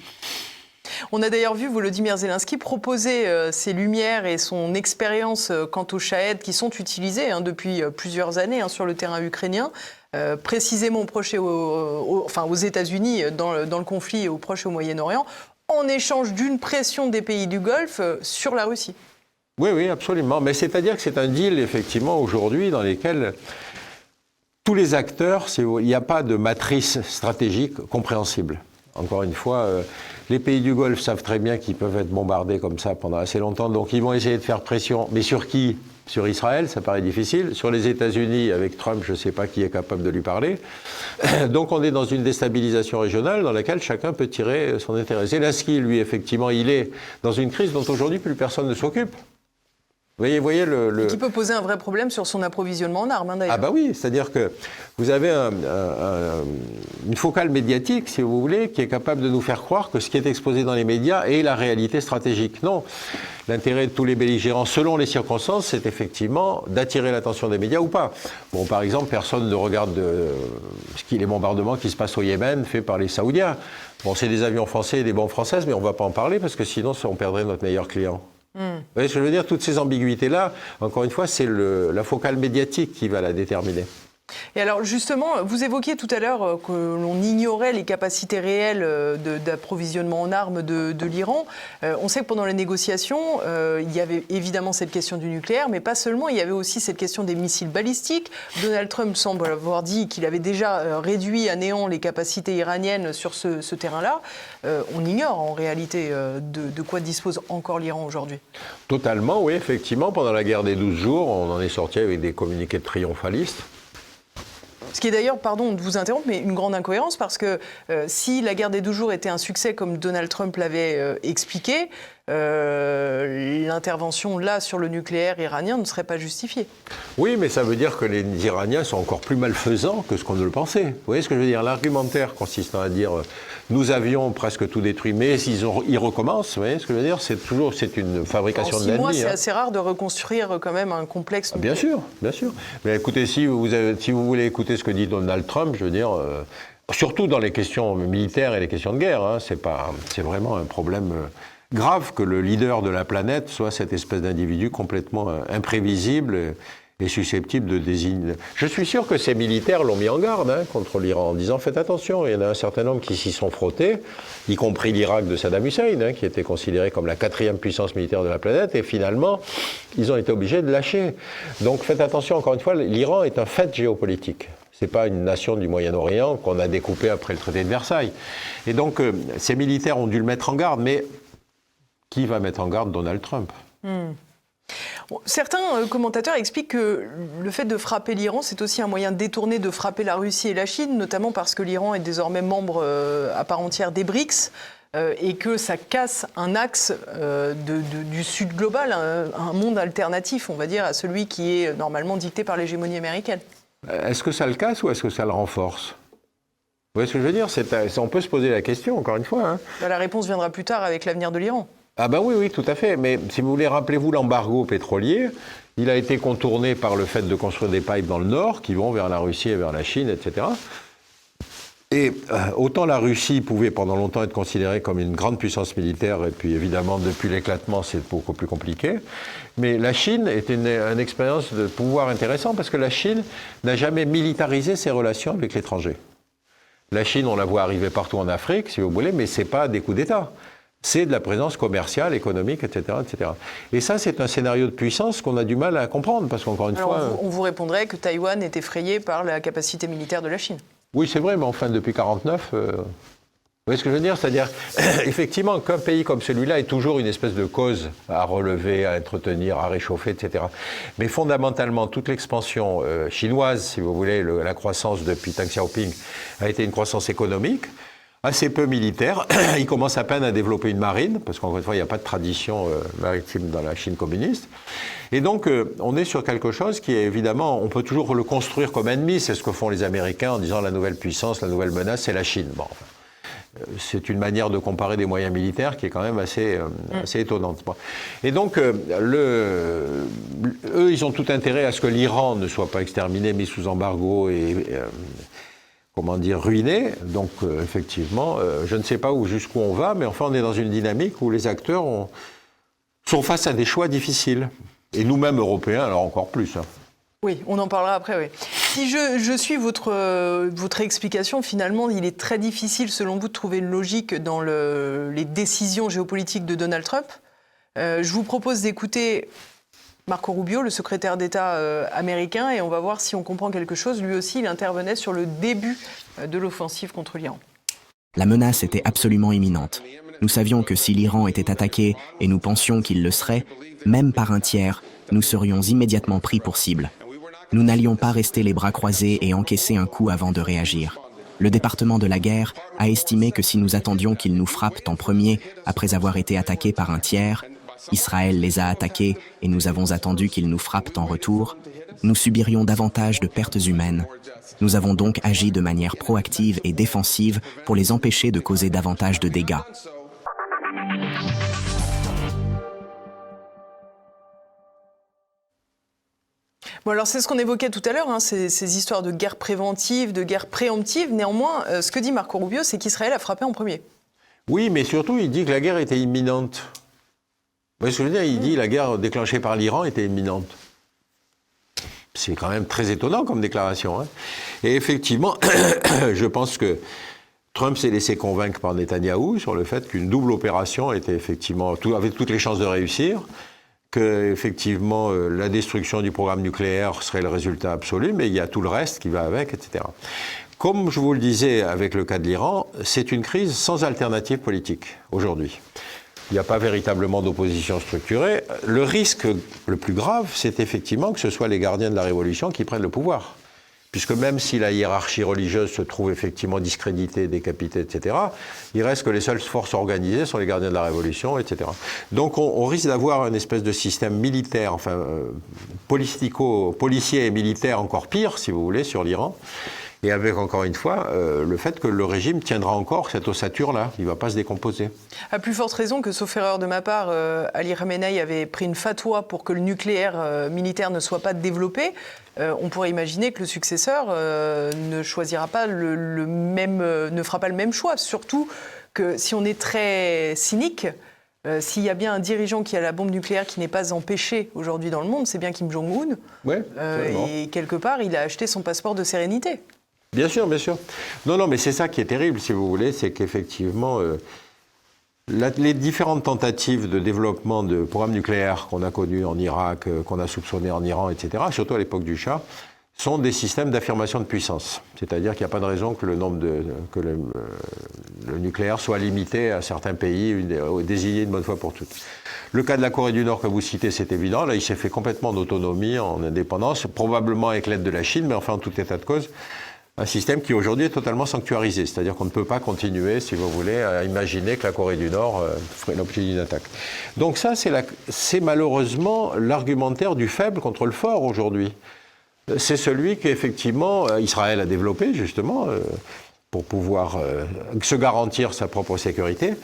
On a d'ailleurs vu Volodymyr Zelensky proposer ses lumières et son expérience quant aux Shahed qui sont utilisés depuis plusieurs années sur le terrain ukrainien, précisément aux États-Unis dans le conflit au Proche et au Moyen-Orient, en échange d'une pression des pays du Golfe sur la Russie. Oui, absolument. Mais c'est-à-dire que c'est un deal, effectivement, aujourd'hui, dans lequel tous les acteurs, il n'y a pas de matrice stratégique compréhensible. Encore une fois, les pays du Golfe savent très bien qu'ils peuvent être bombardés comme ça pendant assez longtemps, donc ils vont essayer de faire pression. Mais sur qui? Sur Israël, ça paraît difficile. Sur les États-Unis, avec Trump, je ne sais pas qui est capable de lui parler. Donc on est dans une déstabilisation régionale dans laquelle chacun peut tirer son intérêt. Zelensky, lui, effectivement, il est dans une crise dont aujourd'hui plus personne ne s'occupe. Vous voyez Et qui peut poser un vrai problème sur son approvisionnement en armes, d'ailleurs. Ah bah oui, c'est-à-dire que vous avez une focale médiatique, si vous voulez, qui est capable de nous faire croire que ce qui est exposé dans les médias est la réalité stratégique. Non. L'intérêt de tous les belligérants, selon les circonstances, c'est effectivement d'attirer l'attention des médias ou pas. Bon, par exemple, personne ne regarde les bombardements qui se passent au Yémen faits par les Saoudiens. Bon, c'est des avions français et des bombes françaises, mais on ne va pas en parler parce que sinon, on perdrait notre meilleur client. Vous voyez ce que je veux dire? Toutes ces ambiguïtés-là, encore une fois, c'est la focale médiatique qui va la déterminer. Et alors justement, vous évoquiez tout à l'heure que l'on ignorait les capacités réelles d'approvisionnement en armes de l'Iran. On sait que pendant les négociations, il y avait évidemment cette question du nucléaire, mais pas seulement, il y avait aussi cette question des missiles balistiques. Donald Trump semble avoir dit qu'il avait déjà réduit à néant les capacités iraniennes sur ce terrain-là. On ignore en réalité de quoi dispose encore l'Iran aujourd'hui. Totalement, oui, effectivement. Pendant la guerre des 12 jours, on en est sorti avec des communiqués de triomphalistes. Ce qui est d'ailleurs, pardon de vous interrompre, mais une grande incohérence parce que si la guerre des 12 jours était un succès comme Donald Trump l'avait expliqué, l'intervention là sur le nucléaire iranien ne serait pas justifiée. Oui, mais ça veut dire que les Iraniens sont encore plus malfaisants que ce qu'on ne le pensait. Vous voyez ce que je veux dire? L'argumentaire consistant à dire nous avions presque tout détruit, mais ils recommencent. Vous voyez ce que je veux dire? C'est une fabrication de l'ennemi. En 6 mois, c'est assez rare de reconstruire quand même un complexe. Bien sûr, bien sûr. Mais écoutez, si vous voulez écouter ce que dit Donald Trump, je veux dire, surtout dans les questions militaires et les questions de guerre, hein, c'est vraiment un problème grave que le leader de la planète soit cette espèce d'individu complètement imprévisible et susceptible de désigner. Je suis sûr que ces militaires l'ont mis en garde contre l'Iran en disant faites attention, il y en a un certain nombre qui s'y sont frottés, y compris l'Irak de Saddam Hussein, qui était considéré comme la 4e puissance militaire de la planète, et finalement, ils ont été obligés de lâcher. Donc faites attention, encore une fois, l'Iran est un fait géopolitique. Ce n'est pas une nation du Moyen-Orient qu'on a découpée après le traité de Versailles. Et donc, ces militaires ont dû le mettre en garde, mais qui va mettre en garde Donald Trump? Bon, certains commentateurs expliquent que le fait de frapper l'Iran, c'est aussi un moyen détourné de frapper la Russie et la Chine, notamment parce que l'Iran est désormais membre à part entière des BRICS et que ça casse un axe du Sud global, un monde alternatif, on va dire, à celui qui est normalement dicté par l'hégémonie américaine. Est-ce que ça le casse ou est-ce que ça le renforce? Vous voyez ce que je veux dire? On peut se poser la question, encore une fois. La réponse viendra plus tard avec l'avenir de l'Iran. Ah ben oui, tout à fait. Mais si vous voulez, rappelez-vous l'embargo pétrolier. Il a été contourné par le fait de construire des pipes dans le nord qui vont vers la Russie et vers la Chine, etc. Et autant la Russie pouvait pendant longtemps être considérée comme une grande puissance militaire, et puis évidemment depuis l'éclatement c'est beaucoup plus compliqué, mais la Chine était une expérience de pouvoir intéressant parce que la Chine n'a jamais militarisé ses relations avec l'étranger. La Chine, on la voit arriver partout en Afrique, si vous voulez, mais ce n'est pas des coups d'État. C'est de la présence commerciale, économique, etc., etc. Et ça, c'est un scénario de puissance qu'on a du mal à comprendre, parce qu'encore une fois... On vous répondrait que Taïwan est effrayé par la capacité militaire de la Chine. Oui, c'est vrai, mais enfin, depuis 1949... Vous voyez ce que je veux dire? C'est-à-dire, effectivement, qu'un pays comme celui-là est toujours une espèce de cause à relever, à entretenir, à réchauffer, etc. Mais fondamentalement, toute l'expansion chinoise, si vous voulez, la croissance depuis Deng Xiaoping, a été une croissance économique, assez peu militaire. Il commence à peine à développer une marine, parce qu'encore une fois, il n'y a pas de tradition maritime dans la Chine communiste. Et donc, on est sur quelque chose qui est évidemment, on peut toujours le construire comme ennemi, c'est ce que font les Américains en disant la nouvelle puissance, la nouvelle menace, c'est la Chine. Bon, c'est une manière de comparer des moyens militaires qui est quand même assez étonnante. Et donc, eux, ils ont tout intérêt à ce que l'Iran ne soit pas exterminé, mis sous embargo et ruiné. Donc, effectivement, je ne sais pas jusqu'où on va, mais enfin, on est dans une dynamique où les acteurs sont face à des choix difficiles. Et nous-mêmes, Européens, alors encore plus. Oui, on en parlera après, oui. Si je suis votre explication, finalement, il est très difficile, selon vous, de trouver une logique dans les décisions géopolitiques de Donald Trump. Je vous propose d'écouter Marco Rubio, le secrétaire d'État américain, et on va voir si on comprend quelque chose. Lui aussi, il intervenait sur le début de l'offensive contre l'Iran. La menace était absolument imminente. Nous savions que si l'Iran était attaqué, et nous pensions qu'il le serait, même par un tiers, nous serions immédiatement pris pour cible. Nous n'allions pas rester les bras croisés et encaisser un coup avant de réagir. Le département de la guerre a estimé que si nous attendions qu'ils nous frappent en premier après avoir été attaqués par un tiers, Israël les a attaqués et nous avons attendu qu'ils nous frappent en retour, nous subirions davantage de pertes humaines. Nous avons donc agi de manière proactive et défensive pour les empêcher de causer davantage de dégâts. Bon, alors c'est ce qu'on évoquait tout à l'heure, hein, ces histoires de guerre préventive, de guerre préemptive. Néanmoins, ce que dit Marco Rubio, c'est qu'Israël a frappé en premier. Oui, mais surtout, il dit que la guerre était imminente. Vous voyez ce que je veux dire ? Il dit que la guerre déclenchée par l'Iran était imminente. C'est quand même très étonnant comme déclaration. Hein. Et effectivement, je pense que Trump s'est laissé convaincre par Netanyahou sur le fait qu'une double opération était effectivement, avait toutes les chances de réussir, que effectivement la destruction du programme nucléaire serait le résultat absolu, mais il y a tout le reste qui va avec, etc. Comme je vous le disais avec le cas de l'Iran, c'est une crise sans alternative politique aujourd'hui. Il n'y a pas véritablement d'opposition structurée. Le risque le plus grave, c'est effectivement que ce soit les gardiens de la révolution qui prennent le pouvoir. Puisque même si la hiérarchie religieuse se trouve effectivement discréditée, décapitée, etc., il reste que les seules forces organisées sont les gardiens de la révolution, etc. Donc on risque d'avoir une espèce de système militaire, enfin policier et militaire encore pire, si vous voulez, sur l'Iran. Et avec, encore une fois, le fait que le régime tiendra encore cette ossature-là. Il ne va pas se décomposer. À plus forte raison que, sauf erreur de ma part, Ali Khamenei avait pris une fatwa pour que le nucléaire militaire ne soit pas développé. On pourrait imaginer que le successeur ne choisira pas ne fera pas le même choix. Surtout que si on est très cynique, s'il y a bien un dirigeant qui a la bombe nucléaire qui n'est pas empêché aujourd'hui dans le monde, c'est bien Kim Jong-un. Ouais, et quelque part, il a acheté son passeport de sérénité. Bien sûr, bien sûr. Non, mais c'est ça qui est terrible, si vous voulez, c'est qu'effectivement, les différentes tentatives de développement de programmes nucléaires qu'on a connus en Irak, qu'on a soupçonnés en Iran, etc., surtout à l'époque du Shah, sont des systèmes d'affirmation de puissance. C'est-à-dire qu'il n'y a pas de raison que le nucléaire soit limité à certains pays, désignés une bonne fois pour toutes. Le cas de la Corée du Nord que vous citez, c'est évident. Là, il s'est fait complètement en autonomie, en indépendance, probablement avec l'aide de la Chine, mais enfin, en tout état de cause, un système qui aujourd'hui est totalement sanctuarisé. C'est-à-dire qu'on ne peut pas continuer, si vous voulez, à imaginer que la Corée du Nord ferait l'objet d'une attaque. Donc ça, c'est malheureusement l'argumentaire du faible contre le fort aujourd'hui. C'est celui qu'effectivement Israël a développé, justement, pour pouvoir se garantir sa propre sécurité.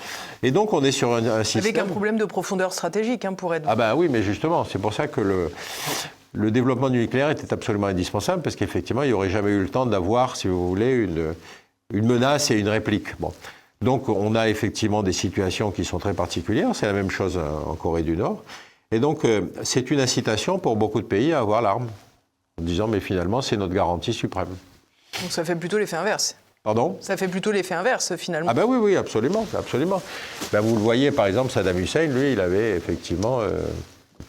Et donc on est sur un système... Avec un problème de profondeur stratégique, hein, pour être... Ah ben oui, mais justement, c'est pour ça que le développement du nucléaire était absolument indispensable, parce qu'effectivement, il n'y aurait jamais eu le temps d'avoir, si vous voulez, une menace et une réplique. Bon. Donc on a effectivement des situations qui sont très particulières, c'est la même chose en Corée du Nord. Et donc c'est une incitation pour beaucoup de pays à avoir l'arme, en disant mais finalement c'est notre garantie suprême. Donc ça fait plutôt l'effet inverse. Pardon ? Ça fait plutôt l'effet inverse finalement. Ah ben oui, absolument, absolument. Ben, vous le voyez par exemple, Saddam Hussein, lui, il avait effectivement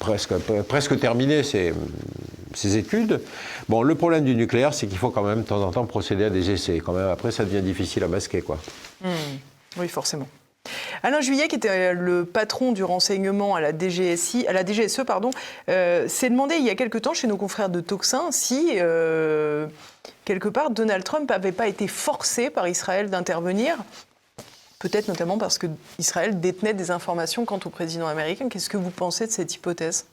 presque terminé ses études. Bon, le problème du nucléaire, c'est qu'il faut quand même de temps en temps procéder à des essais. Quand même, après, ça devient difficile à masquer, quoi. Oui, forcément. Alain Juillet, qui était le patron du renseignement à la DGSE, s'est demandé il y a quelque temps chez nos confrères de Tocsin si, quelque part, Donald Trump n'avait pas été forcé par Israël d'intervenir, peut-être notamment parce qu'Israël détenait des informations quant au président américain. Qu'est-ce que vous pensez de cette hypothèse ?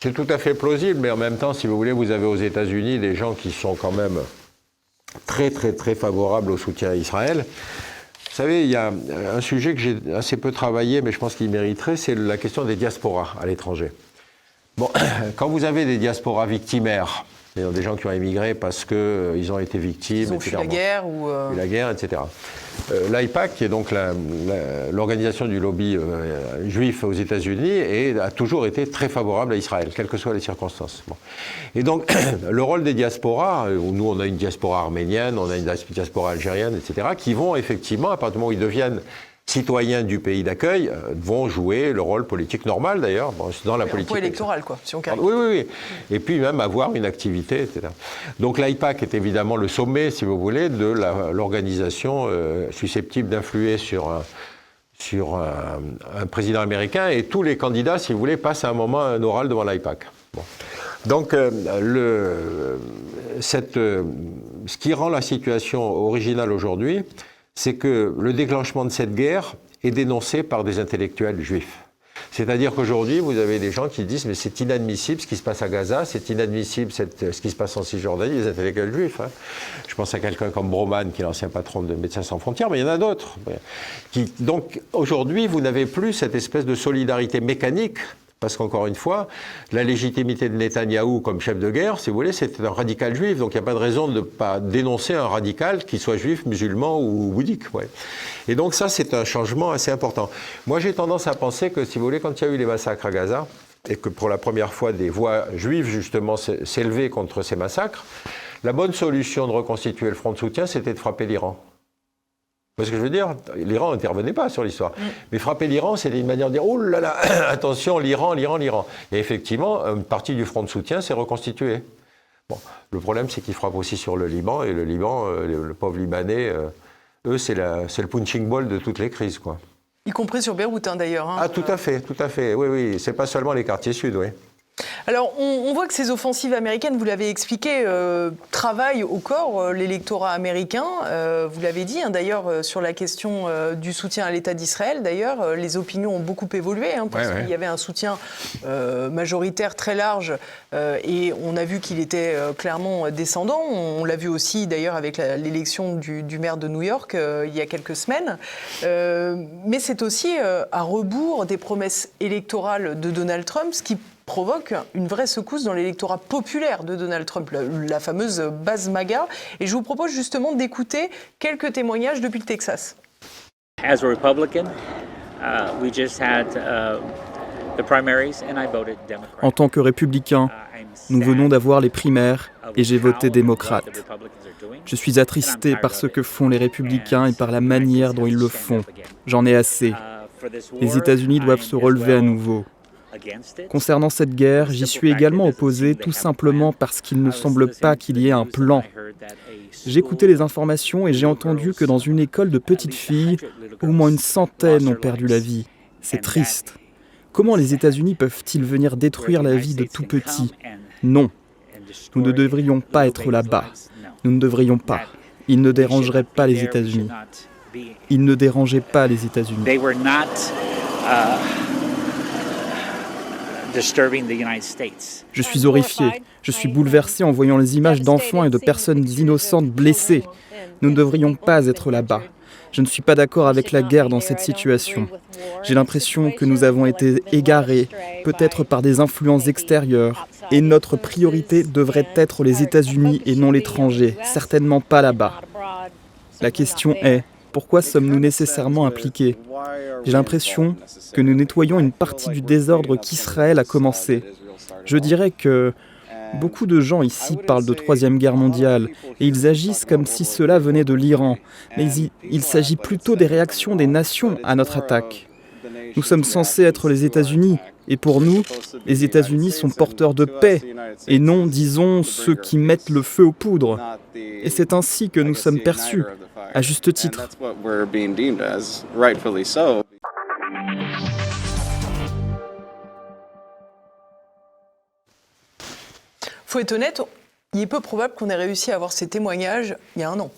C'est tout à fait plausible, mais en même temps, si vous voulez, vous avez aux États-Unis des gens qui sont quand même très, très, très favorables au soutien à Israël. Vous savez, il y a un sujet que j'ai assez peu travaillé, mais je pense qu'il mériterait, c'est la question des diasporas à l'étranger. Bon, quand vous avez des diasporas victimaires, c'est-à-dire des gens qui ont émigré parce qu'ils ont été victimes, ils ont fui la guerre fui la guerre, etc. L'AIPAC, qui est donc l'organisation du lobby juif aux États-Unis, a toujours été très favorable à Israël, quelles que soient les circonstances. Bon. Et donc, le rôle des diasporas, nous on a une diaspora arménienne, on a une diaspora algérienne, etc., qui vont effectivement, à partir du moment où ils deviennent citoyens du pays d'accueil, vont jouer le rôle politique normal d'ailleurs, dans la politique électorale, quoi, si on caricate. Oui. Et puis même avoir une activité, etc. Donc l'AIPAC est évidemment le sommet, si vous voulez, de l'organisation susceptible d'influer sur un président américain, et tous les candidats, si vous voulez, passent un moment, un oral devant l'AIPAC. Bon. Donc ce qui rend la situation originale aujourd'hui, c'est que le déclenchement de cette guerre est dénoncé par des intellectuels juifs. C'est-à-dire qu'aujourd'hui, vous avez des gens qui disent mais c'est inadmissible ce qui se passe à Gaza, c'est inadmissible ce qui se passe en Cisjordanie, les intellectuels juifs. Hein. Je pense à quelqu'un comme Broman, qui est l'ancien patron de Médecins sans frontières, mais il y en a d'autres. Donc aujourd'hui, vous n'avez plus cette espèce de solidarité mécanique. Parce qu'encore une fois, la légitimité de Netanyahou comme chef de guerre, si vous voulez, c'est un radical juif. Donc il n'y a pas de raison de ne pas dénoncer un radical, qu'il soit juif, musulman ou bouddhique. Ouais. Et donc ça, c'est un changement assez important. Moi, j'ai tendance à penser que, si vous voulez, quand il y a eu les massacres à Gaza, et que pour la première fois des voix juives, justement, s'élevaient contre ces massacres, la bonne solution de reconstituer le front de soutien, c'était de frapper l'Iran. Parce que je veux dire, l'Iran n'intervenait pas sur l'histoire. Mais frapper l'Iran, c'était une manière de dire « Oh là là, attention, l'Iran, l'Iran, l'Iran ». Et effectivement, une partie du front de soutien s'est reconstituée. Bon, le problème, c'est qu'ils frappent aussi sur le Liban. Et le Liban, le pauvre Libanais, eux, c'est le punching ball de toutes les crises, quoi. Y compris sur Beyrouth, hein, d'ailleurs. Hein. Ah, tout à fait, tout à fait. Oui, oui, c'est pas seulement les quartiers sud, oui. Alors, on voit que ces offensives américaines, vous l'avez expliqué, travaillent au corps l'électorat américain. Vous l'avez dit, hein, d'ailleurs, sur la question du soutien à l'État d'Israël. D'ailleurs, les opinions ont beaucoup évolué, hein, parce qu'il y avait un soutien majoritaire très large, et on a vu qu'il était clairement descendant. On l'a vu aussi, d'ailleurs, avec l'élection du maire de New York il y a quelques semaines. Mais c'est aussi à rebours des promesses électorales de Donald Trump, ce qui provoque une vraie secousse dans l'électorat populaire de Donald Trump, la fameuse base MAGA. Et je vous propose justement d'écouter quelques témoignages depuis le Texas. As a Republican, we just had the primaries and I voted Democrat. En tant que républicain, nous venons d'avoir les primaires et j'ai voté démocrate. Je suis attristé par ce que font les républicains et par la manière dont ils le font. J'en ai assez. Les États-Unis doivent se relever à nouveau. Concernant cette guerre, j'y suis également opposé tout simplement parce qu'il ne semble pas qu'il y ait un plan. J'ai écouté les informations et j'ai entendu que dans une école de petites filles, au moins une centaine ont perdu la vie. C'est triste. Comment les États-Unis peuvent-ils venir détruire la vie de tout petits ? Non. Nous ne devrions pas être là-bas. Nous ne devrions pas. Ils ne dérangeraient pas les États-Unis. Ils ne dérangeaient pas les États-Unis. Je suis horrifié. Je suis bouleversé en voyant les images d'enfants et de personnes innocentes blessées. Nous ne devrions pas être là-bas. Je ne suis pas d'accord avec la guerre dans cette situation. J'ai l'impression que nous avons été égarés, peut-être par des influences extérieures, et notre priorité devrait être les États-Unis et non l'étranger, certainement pas là-bas. La question est, pourquoi sommes-nous nécessairement impliqués ? J'ai l'impression que nous nettoyons une partie du désordre qu'Israël a commencé. Je dirais que beaucoup de gens ici parlent de Troisième Guerre mondiale et ils agissent comme si cela venait de l'Iran. Mais il s'agit plutôt des réactions des nations à notre attaque. Nous sommes censés être les États-Unis et pour nous, les États-Unis sont porteurs de paix et non, disons, ceux qui mettent le feu aux poudres. Et c'est ainsi que nous sommes perçus, à juste titre. Faut être honnête, il est peu probable qu'on ait réussi à avoir ces témoignages il y a un an.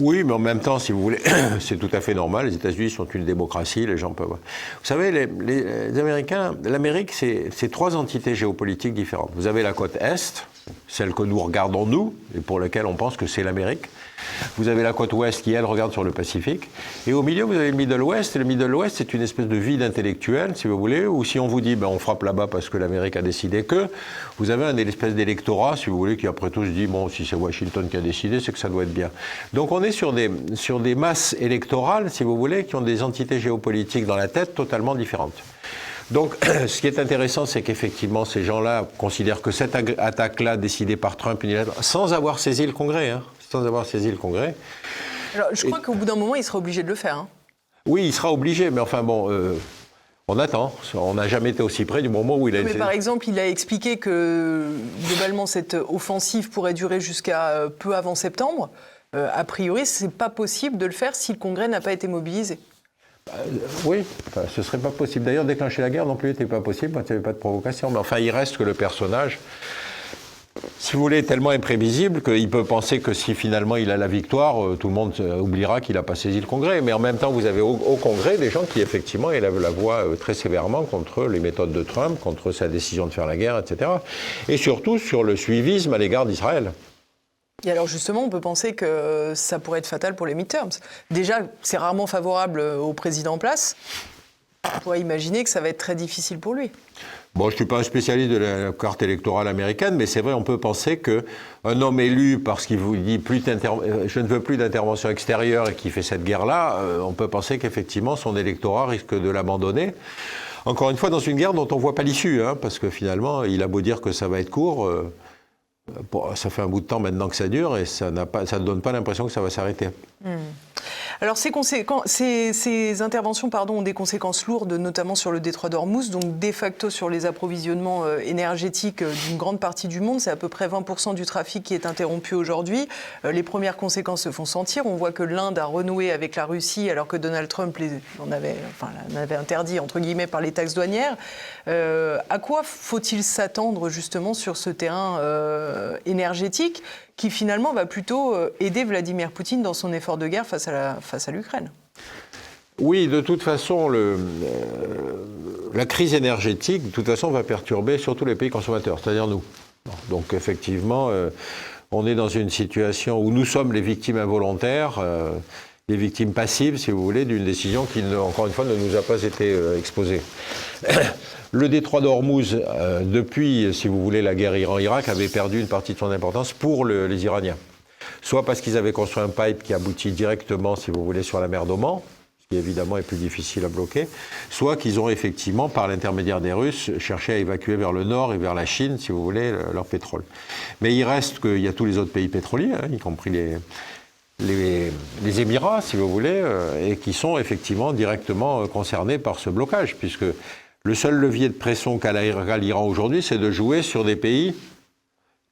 Oui, mais en même temps, si vous voulez, c'est tout à fait normal. Les États-Unis sont une démocratie, les gens peuvent... Vous savez, les Américains, l'Amérique, c'est trois entités géopolitiques différentes. Vous avez la côte Est, celle que nous regardons nous, et pour laquelle on pense que c'est l'Amérique. Vous avez la côte Ouest qui, elle, regarde sur le Pacifique. Et au milieu, vous avez le Middle West. Et le Middle West, c'est une espèce de vide intellectuel, si vous voulez, où si on vous dit, on frappe là-bas parce que l'Amérique a décidé que, vous avez une espèce d'électorat, si vous voulez, qui après tout se dit, bon, si c'est Washington qui a décidé, c'est que ça doit être bien. Donc on est sur des masses électorales, si vous voulez, qui ont des entités géopolitiques dans la tête totalement différentes. Donc, ce qui est intéressant, c'est qu'effectivement, ces gens-là considèrent que cette attaque-là, décidée par Trump, sans avoir saisi le Congrès, sans avoir saisi le Congrès. Alors, je crois qu'au bout d'un moment, il sera obligé de le faire. Oui, il sera obligé, mais enfin bon, on attend. On n'a jamais été aussi près du moment où il a... Mais par exemple, il a expliqué que, globalement, cette offensive pourrait durer jusqu'à peu avant septembre. A priori, ce n'est pas possible de le faire si le Congrès n'a pas été mobilisé. Oui, ce ne serait pas possible. D'ailleurs, déclencher la guerre non plus n'était pas possible quand il n'y avait pas de provocation. Mais enfin, il reste que le personnage, si vous voulez, tellement imprévisible qu'il peut penser que si finalement il a la victoire, tout le monde oubliera qu'il n'a pas saisi le Congrès. Mais en même temps, vous avez au Congrès des gens qui effectivement élèvent la voix très sévèrement contre les méthodes de Trump, contre sa décision de faire la guerre, etc. Et surtout sur le suivisme à l'égard d'Israël. Et alors justement, on peut penser que ça pourrait être fatal pour les midterms. Déjà, c'est rarement favorable au président en place. On pourrait imaginer que ça va être très difficile pour lui. Bon, je ne suis pas un spécialiste de la carte électorale américaine, mais c'est vrai, on peut penser qu'un homme élu parce qu'il vous dit je ne veux plus d'intervention extérieure et qui fait cette guerre-là, on peut penser qu'effectivement son électorat risque de l'abandonner. Encore une fois, dans une guerre dont on ne voit pas l'issue, hein, parce que finalement, il a beau dire que ça va être court, ça fait un bout de temps maintenant que ça dure et ça ne donne pas l'impression que ça va s'arrêter. Alors ces interventions ont des conséquences lourdes, notamment sur le détroit d'Ormuz, donc de facto sur les approvisionnements énergétiques d'une grande partie du monde. C'est à peu près 20% du trafic qui est interrompu aujourd'hui. Les premières conséquences se font sentir. On voit que l'Inde a renoué avec la Russie alors que Donald Trump l'avait interdit, entre guillemets, par les taxes douanières. À quoi faut-il s'attendre justement sur ce terrain énergétique qui finalement va plutôt aider Vladimir Poutine dans son effort de guerre face à l'Ukraine? Oui, de toute façon, la crise énergétique, de toute façon, va perturber surtout les pays consommateurs, c'est-à-dire nous. Donc effectivement, on est dans une situation où nous sommes les victimes involontaires, les victimes passives, si vous voulez, d'une décision qui, encore une fois, ne nous a pas été exposée. Le détroit d'Ormuz, depuis, si vous voulez, la guerre Iran-Irak, avait perdu une partie de son importance pour les Iraniens. Soit parce qu'ils avaient construit un pipe qui aboutit directement, si vous voulez, sur la mer d'Oman, ce qui évidemment est plus difficile à bloquer, soit qu'ils ont effectivement, par l'intermédiaire des Russes, cherché à évacuer vers le nord et vers la Chine, si vous voulez, leur pétrole. Mais il reste qu'il y a tous les autres pays pétroliers, hein, y compris les Émirats, si vous voulez, et qui sont effectivement directement concernés par ce blocage, puisque le seul levier de pression qu'a l'Iran aujourd'hui, c'est de jouer sur des pays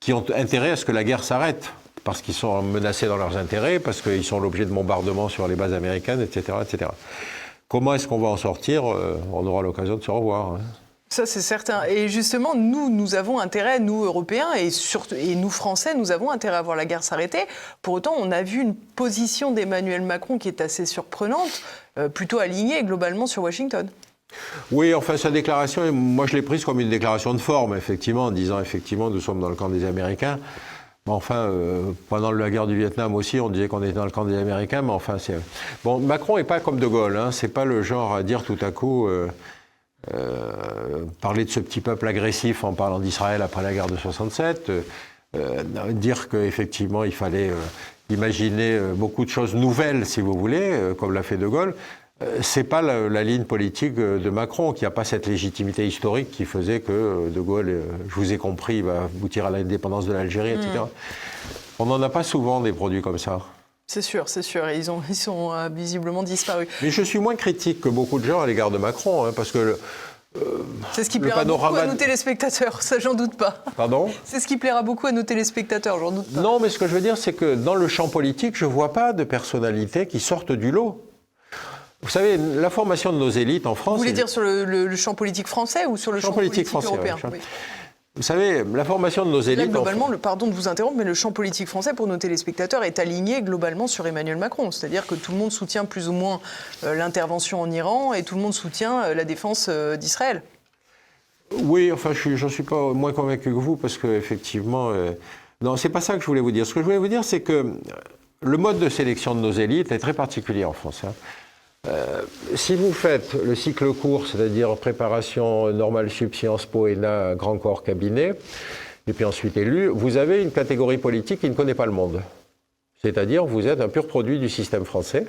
qui ont intérêt à ce que la guerre s'arrête, parce qu'ils sont menacés dans leurs intérêts, parce qu'ils sont l'objet de bombardements sur les bases américaines, etc., etc. Comment est-ce qu'on va en sortir? On aura l'occasion de se revoir. Hein. Ça, c'est certain. Et justement, nous avons intérêt, nous, Européens, et nous, Français, nous avons intérêt à voir la guerre s'arrêter. Pour autant, on a vu une position d'Emmanuel Macron qui est assez surprenante, plutôt alignée globalement sur Washington. Oui, enfin, sa déclaration, moi je l'ai prise comme une déclaration de forme, effectivement, en disant, effectivement, nous sommes dans le camp des Américains. Mais enfin, pendant la guerre du Vietnam aussi, on disait qu'on était dans le camp des Américains, mais enfin, c'est... Bon, Macron n'est pas comme De Gaulle, hein, c'est pas le genre à dire tout à coup... parler de ce petit peuple agressif en parlant d'Israël après la guerre de 67, dire qu'effectivement il fallait imaginer beaucoup de choses nouvelles, si vous voulez, comme l'a fait De Gaulle, c'est pas la ligne politique de Macron, qui n'a pas cette légitimité historique qui faisait que De Gaulle, je vous ai compris, va aboutir à l'indépendance de l'Algérie, etc. On n'en a pas souvent des produits comme ça. C'est sûr, ils sont visiblement disparus. Mais je suis moins critique que beaucoup de gens à l'égard de Macron, hein, parce que... c'est ce qui plaira beaucoup à nos téléspectateurs, ça j'en doute pas. Pardon ? C'est ce qui plaira beaucoup à nos téléspectateurs, j'en doute pas. Non, mais ce que je veux dire, c'est que dans le champ politique, je ne vois pas de personnalités qui sortent du lot. Vous savez, la formation de nos élites en France... Vous voulez dire sur le champ politique français ou sur le champ politique français, européen? Oui. Vous savez, la formation de nos élites... Là, globalement, pardon de vous interrompre, mais le champ politique français, pour nos téléspectateurs, est aligné globalement sur Emmanuel Macron. C'est-à-dire que tout le monde soutient plus ou moins l'intervention en Iran et tout le monde soutient la défense d'Israël. Oui, enfin, j'en suis pas moins convaincu que vous, parce qu'effectivement... non, c'est pas ça que je voulais vous dire. Ce que je voulais vous dire, c'est que le mode de sélection de nos élites est très particulier en France. Hein. Si vous faites le cycle court, c'est-à-dire préparation normale sup, Sciences Po, ENA, grand corps cabinet, et puis ensuite élu, vous avez une catégorie politique qui ne connaît pas le monde. C'est-à-dire vous êtes un pur produit du système français,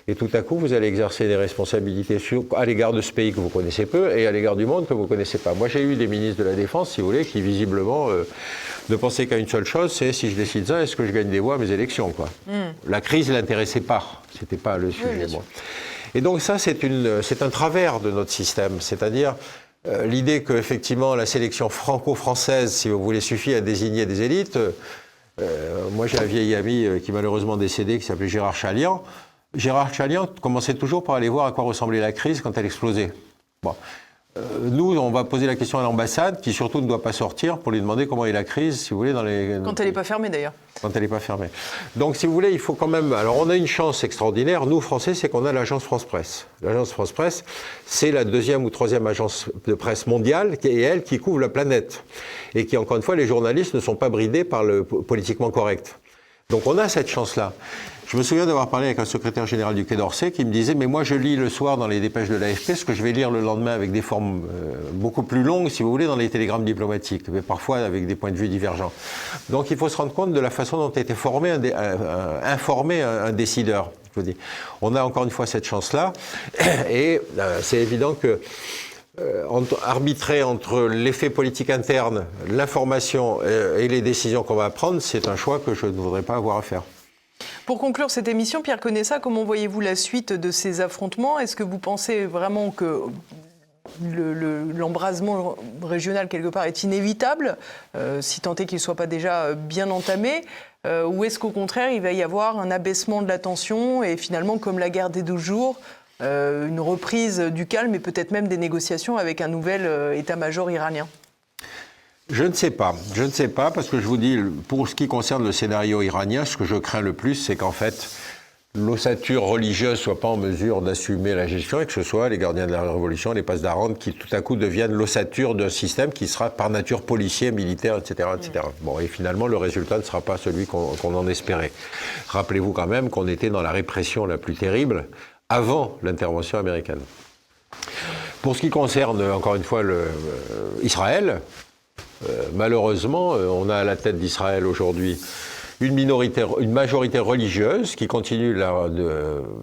et tout à coup vous allez exercer des responsabilités à l'égard de ce pays que vous connaissez peu et à l'égard du monde que vous ne connaissez pas. Moi j'ai eu des ministres de la Défense, si vous voulez, qui visiblement ne pensaient qu'à une seule chose, c'est si je décide ça, est-ce que je gagne des voix à mes élections, quoi. La crise ne l'intéressait pas, c'était pas le sujet. Oui, et donc ça, c'est un travers de notre système, c'est-à-dire l'idée qu'effectivement la sélection franco-française, si vous voulez, suffit à désigner des élites. Moi j'ai un vieil ami qui est malheureusement décédé, qui s'appelait Gérard Chaliand. Gérard Chaliand commençait toujours par aller voir à quoi ressemblait la crise quand elle explosait. Bon. Nous, on va poser la question à l'ambassade, qui surtout ne doit pas sortir, pour lui demander comment est la crise, si vous voulez, dans les... Quand elle n'est pas fermée, d'ailleurs. Quand elle n'est pas fermée. Donc, si vous voulez, il faut quand même... Alors, on a une chance extraordinaire, nous, Français, c'est qu'on a l'agence France-Presse. L'agence France-Presse, c'est la 2e ou 3e agence de presse mondiale, et elle, qui couvre la planète. Et qui, encore une fois, les journalistes ne sont pas bridés par le politiquement correct. Donc, on a cette chance-là. Je me souviens d'avoir parlé avec un secrétaire général du Quai d'Orsay qui me disait « Mais moi, je lis le soir dans les dépêches de l'AFP ce que je vais lire le lendemain avec des formes beaucoup plus longues, si vous voulez, dans les télégrammes diplomatiques, mais parfois avec des points de vue divergents. » Donc, il faut se rendre compte de la façon dont a été informé un décideur. Je vous dis. On a encore une fois cette chance-là. Et c'est évident que arbitrer entre l'effet politique interne, l'information et les décisions qu'on va prendre, c'est un choix que je ne voudrais pas avoir à faire. Pour conclure cette émission, Pierre Conessa, comment voyez-vous la suite de ces affrontements? Est-ce que vous pensez vraiment que l'embrasement régional, quelque part, est inévitable, si tant est qu'il ne soit pas déjà bien entamé, ou est-ce qu'au contraire, il va y avoir un abaissement de la tension et finalement, comme la guerre des 12 jours, une reprise du calme et peut-être même des négociations avec un nouvel état-major iranien? Je ne sais pas, parce que je vous dis, pour ce qui concerne le scénario iranien, ce que je crains le plus, c'est qu'en fait, l'ossature religieuse ne soit pas en mesure d'assumer la gestion et que ce soit les gardiens de la révolution, les pasdaran, qui tout à coup deviennent l'ossature d'un système qui sera par nature policier, militaire, etc., etc. Bon, et finalement, le résultat ne sera pas celui qu'on en espérait. Rappelez-vous quand même qu'on était dans la répression la plus terrible avant l'intervention américaine. Pour ce qui concerne, encore une fois, Israël, malheureusement, on a à la tête d'Israël aujourd'hui une majorité religieuse qui continue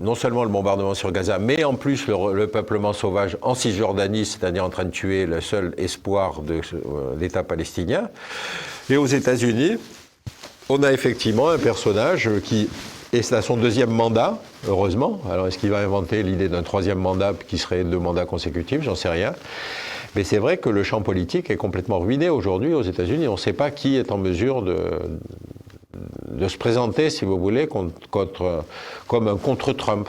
non seulement le bombardement sur Gaza, mais en plus le peuplement sauvage en Cisjordanie, c'est-à-dire en train de tuer le seul espoir de l'État palestinien. Et aux États-Unis, on a effectivement un personnage qui... Et c'est à son 2e mandat, heureusement. Alors, est-ce qu'il va inventer l'idée d'un 3e mandat qui serait 2 mandats consécutifs? J'en sais rien. Mais c'est vrai que le champ politique est complètement ruiné aujourd'hui aux États-Unis. On ne sait pas qui est en mesure de se présenter, si vous voulez, comme un contre-Trump.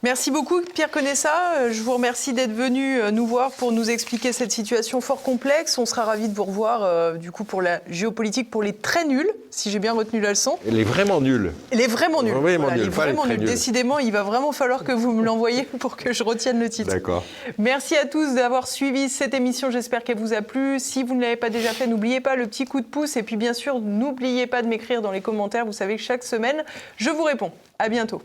Merci beaucoup Pierre Conessa, je vous remercie d'être venu nous voir pour nous expliquer cette situation fort complexe. On sera ravis de vous revoir du coup pour la géopolitique pour les très nuls, si j'ai bien retenu la leçon. Les vraiment nuls. Les vraiment nuls. Vraiment voilà, nuls, les pas vraiment les très nuls. nuls. Décidément, il va vraiment falloir que vous me l'envoyiez pour que je retienne le titre. D'accord. Merci à tous d'avoir suivi cette émission, j'espère qu'elle vous a plu. Si vous ne l'avez pas déjà fait, n'oubliez pas le petit coup de pouce et puis bien sûr, n'oubliez pas de m'écrire dans les commentaires. Vous savez que chaque semaine, je vous réponds. À bientôt.